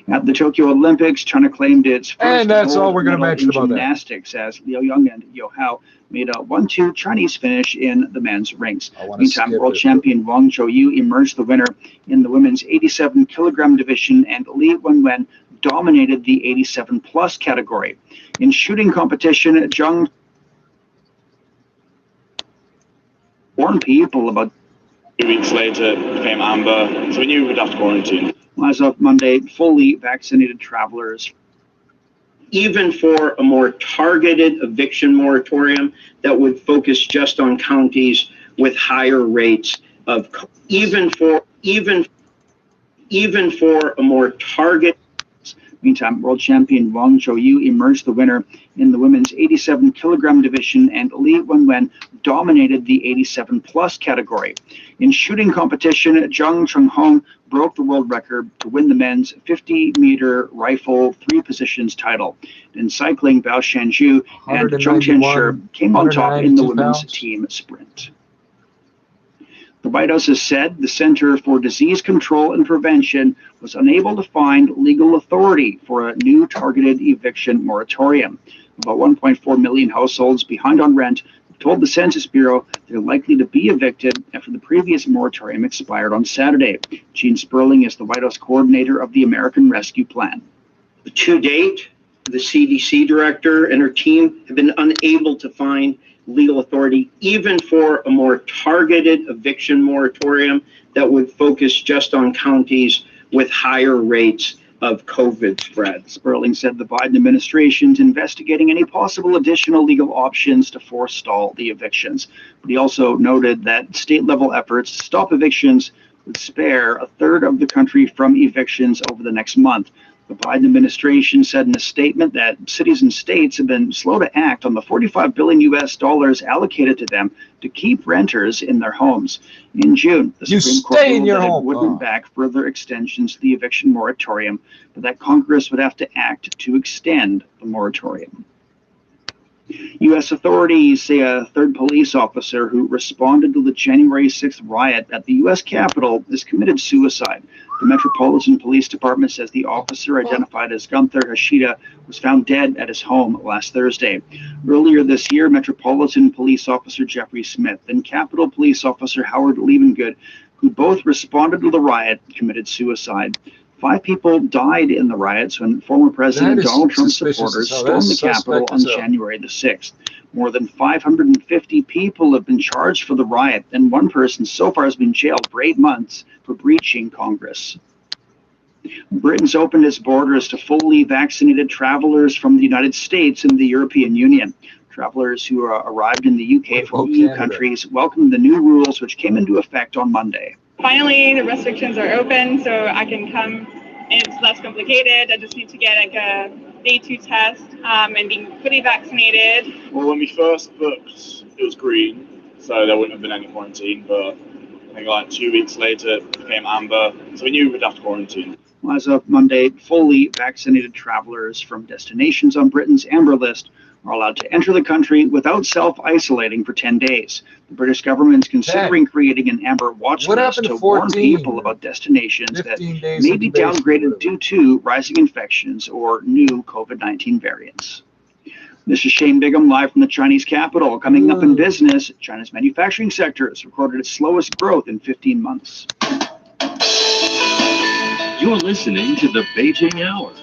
At the Tokyo Olympics, China claimed its first And that's all gold we're going to medal mention in about that. gymnastics as Liu Yang and Yo Hao made a 1-2 Chinese finish in the men's rings. I Meantime, skip world it. champion Wang Zhouyu emerged the winner in the women's 87-kilogram division, and Li Wenwen dominated the 87-plus category. In shooting competition, Zhang warned people about 2 weeks later, became amber, so we knew we'd have to quarantine. As of Monday, fully vaccinated travelers. Even for a more targeted eviction moratorium that would focus just on counties with higher rates of, even for a more targeted. Meantime, world champion Wang Zhouyu emerged the winner in the women's 87-kilogram division, and Li Wenwen dominated the 87-plus category. In shooting competition, Zhang Chenghong broke the world record to win the men's 50-meter rifle 3 positions title. In cycling, Bao Shanzhu and Zhong Tianshi came on top in the women's team sprint. The White House has said the Center for Disease Control and Prevention was unable to find legal authority for a new targeted eviction moratorium. About 1.4 million households behind on rent told the Census Bureau they're likely to be evicted after the previous moratorium expired on Saturday. Gene Sperling is the White House coordinator of the American Rescue Plan. To date, the CDC director and her team have been unable to find legal authority, even for a more targeted eviction moratorium that would focus just on counties with higher rates of COVID spread. Sperling said the Biden administration's investigating any possible additional legal options to forestall the evictions. But he also noted that state-level efforts to stop evictions would spare a third of the country from evictions over the next month. The Biden administration said in a statement that cities and states have been slow to act on the $45 billion allocated to them to keep renters in their homes. In June, the Supreme Court ruled that it wouldn't back further extensions to the eviction moratorium, but that Congress would have to act to extend the moratorium. U.S. authorities say a third police officer who responded to the January 6th riot at the U.S. Capitol has committed suicide. The Metropolitan Police Department says the officer, identified as Gunther Hashida, was found dead at his home last Thursday. Earlier this year, Metropolitan Police Officer Jeffrey Smith and Capitol Police Officer Howard Liebengood, who both responded to the riot, committed suicide. 5 people died in the riots when former President Donald Trump supporters stormed the Capitol on January the 6th. More than 550 people have been charged for the riot, and one person so far has been jailed for 8 months for breaching Congress. Britain's opened its borders to fully vaccinated travelers from the United States and the European Union. Travelers who arrived in the UK from EU countries welcomed the new rules, which came into effect on Monday. Finally, the restrictions are open, so I can come. It's less complicated. I just need to get like a day 2 test and being fully vaccinated. Well, when we first booked, it was green, so there wouldn't have been any quarantine, but I think like 2 weeks later it became amber, so we knew we'd have to quarantine. As of Monday, fully vaccinated travelers from destinations on Britain's amber list are allowed to enter the country without self-isolating for 10 days. The British government is considering creating an amber watch list to warn people about destinations that may be downgraded due to rising infections or new COVID-19 variants. This is Shane Bigham live from the Chinese capital. Coming up in business, China's manufacturing sector has recorded its slowest growth in 15 months. You're listening to the Beijing Hour.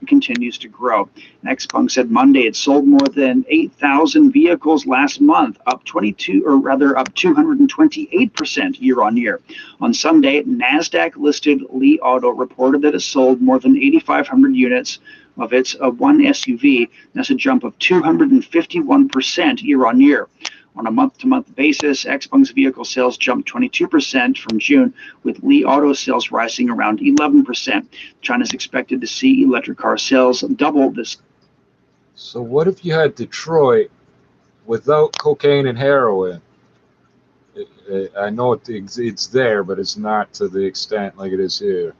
Continues to grow. Xpeng said Monday it sold more than 8,000 vehicles last month, up 228% year on year. On Sunday, Nasdaq listed Li Auto reported that it sold more than 8,500 units of its one SUV. That's a jump of 251% year on year. On a month-to-month basis, Xpeng's vehicle sales jumped 22% from June, with Li Auto sales rising around 11%. China's expected to see electric car sales double this. So what if you had Detroit without cocaine and heroin? I know it's there, but it's not to the extent like it is here.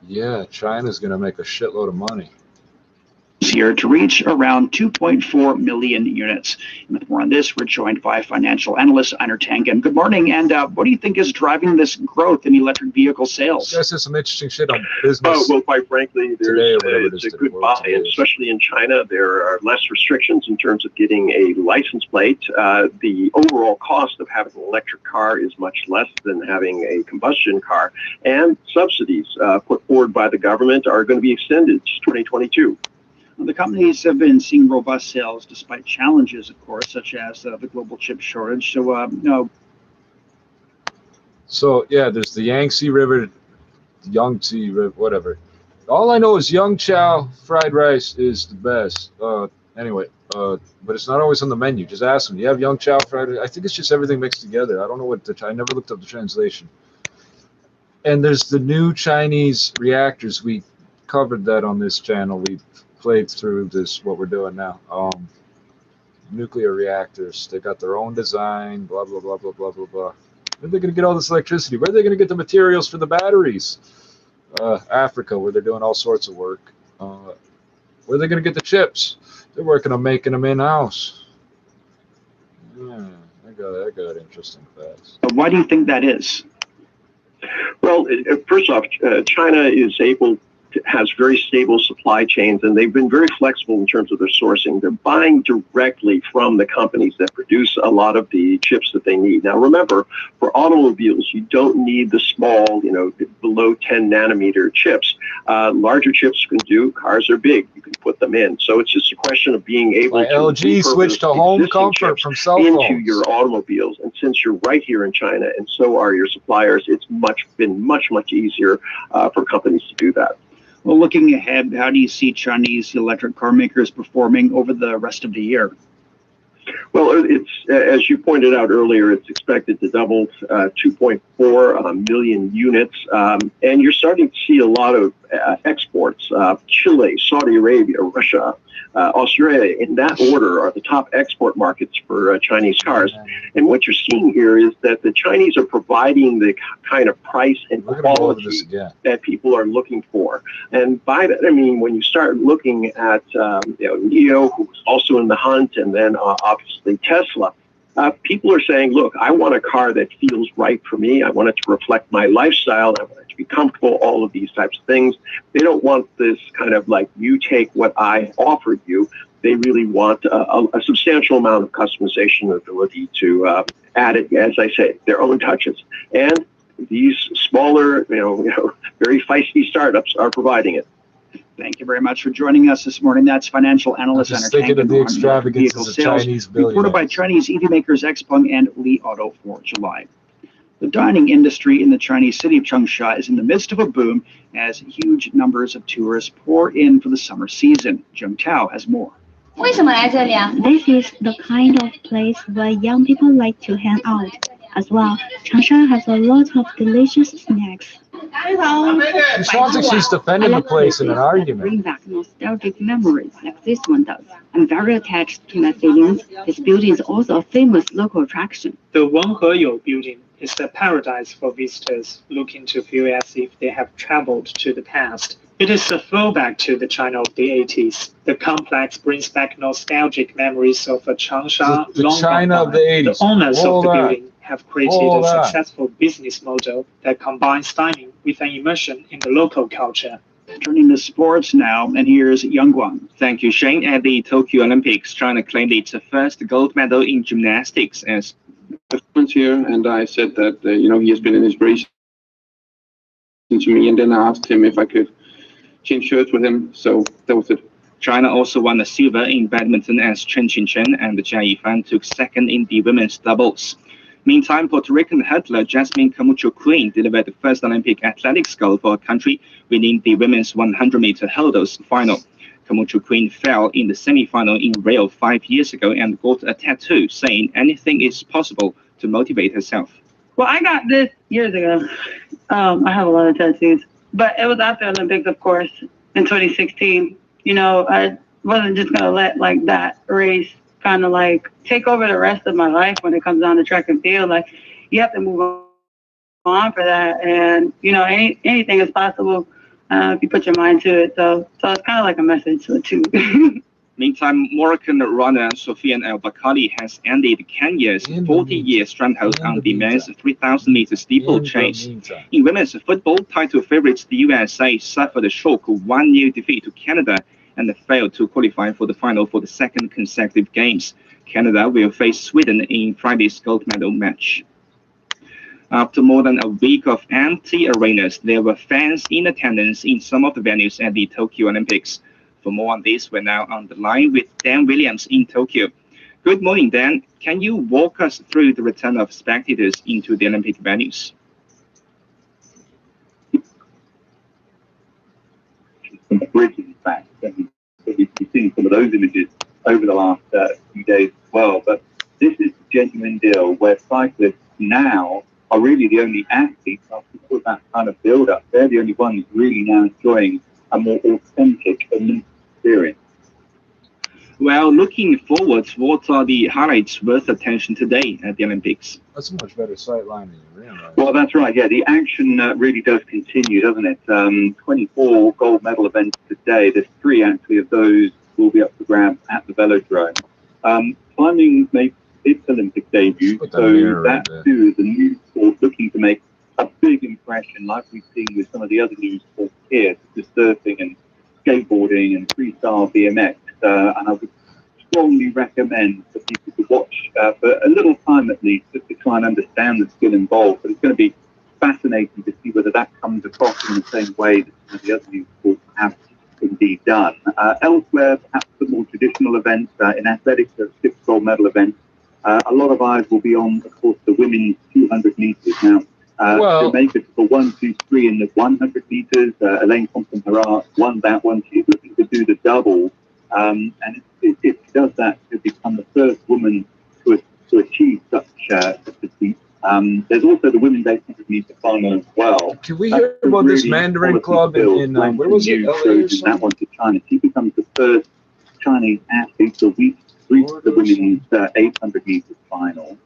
Yeah, China's going to make a shitload of money. year to reach around 2.4 million units. And with more on this, we're joined by financial analyst Einar Tangen. Good morning. And what do you think is driving this growth in electric vehicle sales? You guys said some interesting shit on business. Oh, well, quite frankly, it's a good buy, and especially in China, there are less restrictions in terms of getting a license plate. The overall cost of having an electric car is much less than having a combustion car, and subsidies put forward by the government are going to be extended to 2022. The companies have been seeing robust sales despite challenges, of course, such as the global chip shortage. So, yeah, there's the Yangtze River, Yangtze River, whatever. All I know is Young Chow fried rice is the best. Anyway, but it's not always on the menu. Just ask them. Do you have Young Chow fried rice? I think it's just everything mixed together. I don't know what I never looked up the translation. And there's the new Chinese reactors. We covered that on this channel. We played through this, what we're doing now. Nuclear reactors. They got their own design, blah, blah, blah, blah, blah, blah, blah. Where are they going to get all this electricity? Where are they going to get the materials for the batteries? Africa, where they're doing all sorts of work. Where are they going to get the chips? They're working on making them in-house. Yeah, I got interesting facts. Why do you think that is? Well, first off, China has very stable supply chains, and they've been very flexible in terms of their sourcing. They're buying directly from the companies that produce a lot of the chips that they need. Now, remember, for automobiles, you don't need the small, below 10 nanometer chips. Larger chips can do. Cars are big. You can put them in. So it's just a question of being able to LG switched to home comfort from cell phones into your automobiles. And since you're right here in China, and so are your suppliers, it's been much easier for companies to do that. Well, looking ahead, how do you see Chinese electric car makers performing over the rest of the year? Well, it's as you pointed out earlier, it's expected to double 2.4 million units, and you're starting to see a lot of exports. Chile, Saudi Arabia, Russia, Australia, in that order, are the top export markets for Chinese cars. And what you're seeing here is that the Chinese are providing the kind of price and quality that people are looking for. And by that, I mean, when you start looking at NIO, who's also in the hunt, and then obviously Tesla, people are saying, look, I want a car that feels right for me. I want it to reflect my lifestyle. I want it to be comfortable, all of these types of things. They don't want this kind of like, you take what I offered you. They really want a substantial amount of customization ability to add it, as I say, their own touches. And these smaller, very feisty startups are providing it. Thank you very much for joining us this morning. That's financial analyst Einar Tangen on vehicle sales, reported by Chinese EV makers XPeng and Li Auto for July. The dining industry in the Chinese city of Changsha is in the midst of a boom as huge numbers of tourists pour in for the summer season. Zheng Tao has more. This is the kind of place where young people like to hang out. As well, Changsha has a lot of delicious snacks. It sounds like she's defending the place in an argument. Bring back nostalgic memories like this one does. I'm very attached to my feelings. This building is also a famous local attraction. The Wenheyou building is the paradise for visitors looking to feel as if they have traveled to the past. It is a throwback to the China of the 80s. The complex brings back nostalgic memories of a Changsha the China of the 80s. The owners of the building have created a successful business model that combines dining with an immersion in the local culture. Turning to sports now, and here's Yang Guang. Thank you, Shane. At the Tokyo Olympics, China claimed its first gold medal in gymnastics as here, and I said that he has been an inspiration to me, and then I asked him if I could change shirts with him, so that was it. China also won the silver in badminton as Chen Qingchen and Jia Yifan took second in the women's doubles. Meantime, Puerto Rican hurdler Jasmine Camacho Queen delivered the first Olympic athletics gold for her country, winning the women's 100-meter hurdles final. Camacho Queen fell in the semi-final in Rio 5 years ago and got a tattoo saying anything is possible to motivate herself. Well, I got this years ago. I have a lot of tattoos, but it was after Olympics, of course, in 2016. I wasn't just gonna let that race kind of take over the rest of my life when it comes down to track and field. You have to move on for that, and anything is possible. if you put your mind to it. So it's kind of like a message to it too. Meantime, Moroccan runner Sofiane El Bakkali has ended Kenya's 40-year stronghold on the men's 3,000-meter steeplechase. In women's football, title favorites the USA suffered a shock 1-0 defeat to Canada and failed to qualify for the final for the second consecutive games. Canada will face Sweden in Friday's gold medal match. After more than a week of empty arenas, there were fans in attendance in some of the venues at the Tokyo Olympics. For more on this, we're now on the line with Dan Williams in Tokyo. Good morning, Dan. Can you walk us through the return of spectators into the Olympic venues? Some bridging back. We've seen some of those images over the last few days as well. But this is a genuine deal where cyclists now are really the only athletes after all that kind of build-up. They're the only ones really now enjoying a more authentic Olympic experience. Well, looking forward, what are the highlights worth attention today at the Olympics? That's a much better sight line than you realize. Well, that's right. Yeah, the action really does continue, doesn't it? 24 gold medal events today. There's 3 actually of those will be up for grabs at the velodrome. Climbing makes its Olympic debut, so that too is a new sport looking to make a big impression, like we've seen with some of the other new sports here, such as surfing and skateboarding and freestyle BMX. And I would strongly recommend for people to watch for a little time at least, just to try and understand the skill involved. But it's going to be fascinating to see whether that comes across in the same way that some of the other new sports have indeed done. Elsewhere, perhaps the more traditional events in athletics, there are 6 gold medal events. A lot of eyes will be on, of course, the women's 200 meters now. To make it for 1, 2, 3 in the 100 meters, Elaine Thompson-Herah won that one. She's looking to do the double, and if she does that, she'll become the first woman to achieve such a feat. There's also the women's 800 meter final as well. Can we hear about this Mandarin Club in where was it? That one to China. She becomes the first Chinese athlete to reach the women's 800 meters final.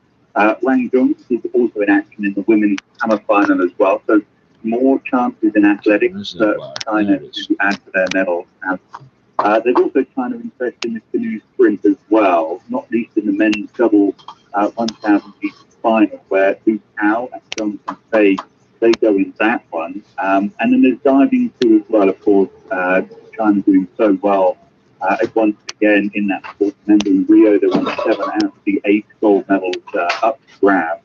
Wang Jun is also in action in the women's hammer final as well. So more chances in athletics for China to add to their medals. There's also China interest in the canoe sprint as well, not least in the men's double 1,000 meters final, where Hu Tao and Johnson Fei, they go in that one. And then there's diving too as well, of course. China doing so well. Once again in that sport. Remember in Rio, there were 7 out of the 8 gold medals up to grab.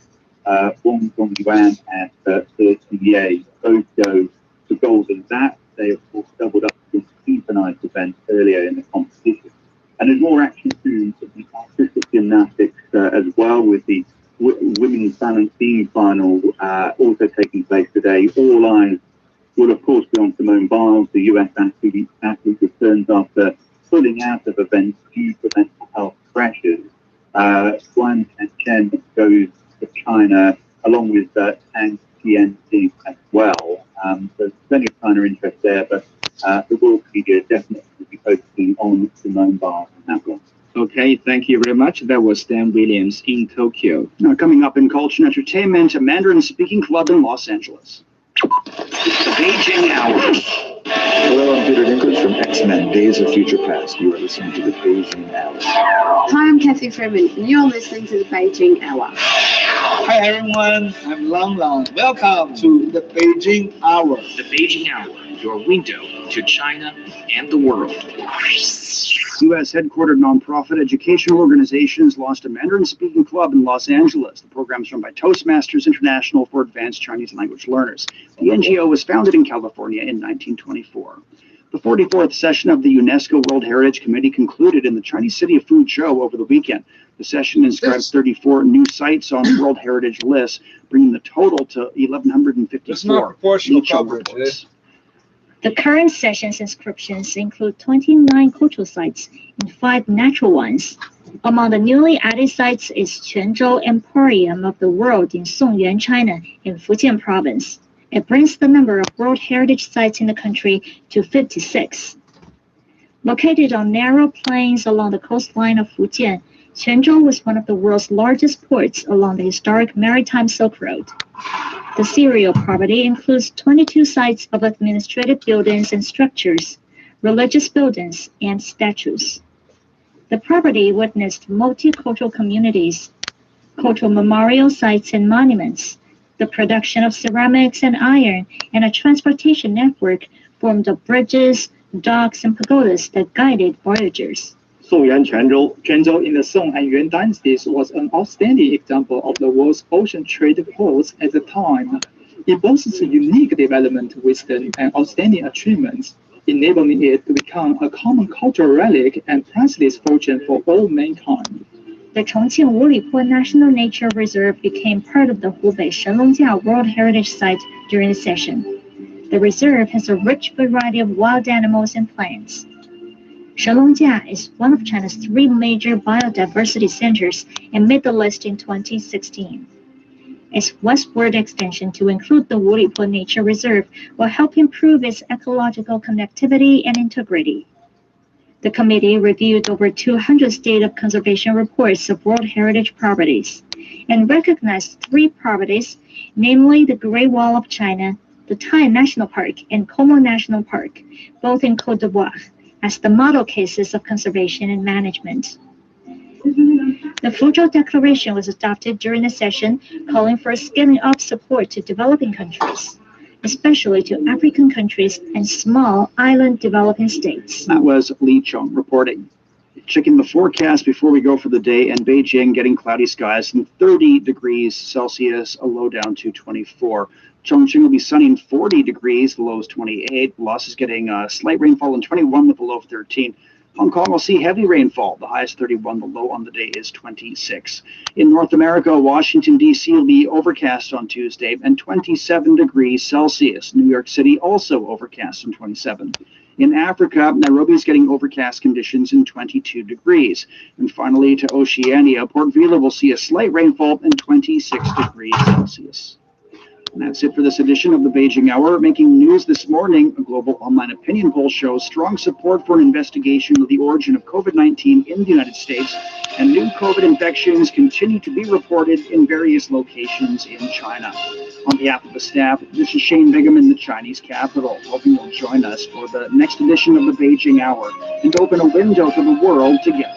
Wang Zongyuan and 30 Ye both go to gold in that. They, of course, doubled up in synchronized events earlier in the competition. And there's more action too in the artistic gymnastics as well, with the women's balance beam final also taking place today. All eyes will, of course, be on Simone Biles, the US athlete returns after pulling out of events due to mental health pressures. Guan Chen goes to China along with Tang Tianxi as well. There's plenty of China interest there, but the world media definitely will be focusing on Simone Biles in that one. Okay, thank you very much. That was Dan Williams in Tokyo. Now, coming up in culture and entertainment, a Mandarin speaking club in Los Angeles. The Beijing Hour. Hello, I'm Peter Dinklage from X-Men Days of Future Past. You are listening to the Beijing Hour. Hi, I'm Kathy Freeman, and you're listening to the Beijing Hour. Hi, everyone. I'm Lang Lang. Welcome to the Beijing Hour. The Beijing Hour, your window to China and the world. U.S. headquartered nonprofit educational organizations launched a Mandarin-speaking club in Los Angeles. The program is run by Toastmasters International for Advanced Chinese Language Learners. The NGO was founded in California in 1924. The 44th session of the UNESCO World Heritage Committee concluded in the Chinese city of Fuzhou over the weekend. The session inscribed 34 new sites on the World Heritage list, bringing the total to 1,154. That's not proportional coverage. The current session's inscriptions include 29 cultural sites and 5 natural ones. Among the newly added sites is Quanzhou Emporium of the World in Songyuan, China, in Fujian Province. It brings the number of World Heritage sites in the country to 56. Located on narrow plains along the coastline of Fujian, Quanzhou was one of the world's largest ports along the historic maritime Silk Road. The serial property includes 22 sites of administrative buildings and structures, religious buildings, and statues. The property witnessed multicultural communities, cultural memorial sites and monuments, the production of ceramics and iron, and a transportation network formed of bridges, docks, and pagodas that guided voyagers. 宋元泉州in the Song and Yuan dynasties was an outstanding example of the world's ocean trade ports at the time. It boasts unique development wisdom and outstanding achievements, enabling it to become a common cultural relic and priceless fortune for all mankind. The Chongqing Wulipo National Nature Reserve became part of the Hubei Shenlongjia World Heritage Site during the session. The reserve has a rich variety of wild animals and plants. Shenlongjia is one of China's 3 major biodiversity centers and made the list in 2016. Its westward extension to include the Wulipo Nature Reserve will help improve its ecological connectivity and integrity. The committee reviewed over 200 state of conservation reports of World Heritage properties and recognized 3 properties, namely the Great Wall of China, the Tai National Park, and Como National Park, both in Côte d'Ivoire, as the model cases of conservation and management. The Fuzhou Declaration was adopted during the session, calling for scaling up support to developing countries, especially to African countries and small island developing states. That was Li Chong reporting. Checking the forecast before we go for the day, in Beijing, getting cloudy skies and 30 degrees Celsius, a low down to 24. Chongqing will be sunny and 40 degrees, the low is 28. Los is getting slight rainfall and 21 with a low of 13. Hong Kong will see heavy rainfall, the high is 31, the low on the day is 26. In North America, Washington, D.C. will be overcast on Tuesday and 27 degrees Celsius. New York City also overcast and 27. In Africa, Nairobi is getting overcast conditions and 22 degrees. And finally, to Oceania, Port Vila will see a slight rainfall and 26 degrees Celsius. And that's it for this edition of the Beijing Hour. Making news this morning, a global online opinion poll shows strong support for an investigation of the origin of COVID-19 in the United States, and new COVID infections continue to be reported in various locations in China. On behalf of the staff, this is Shane Bigham in the Chinese capital, hoping you'll join us for the next edition of the Beijing Hour and open a window to the world together.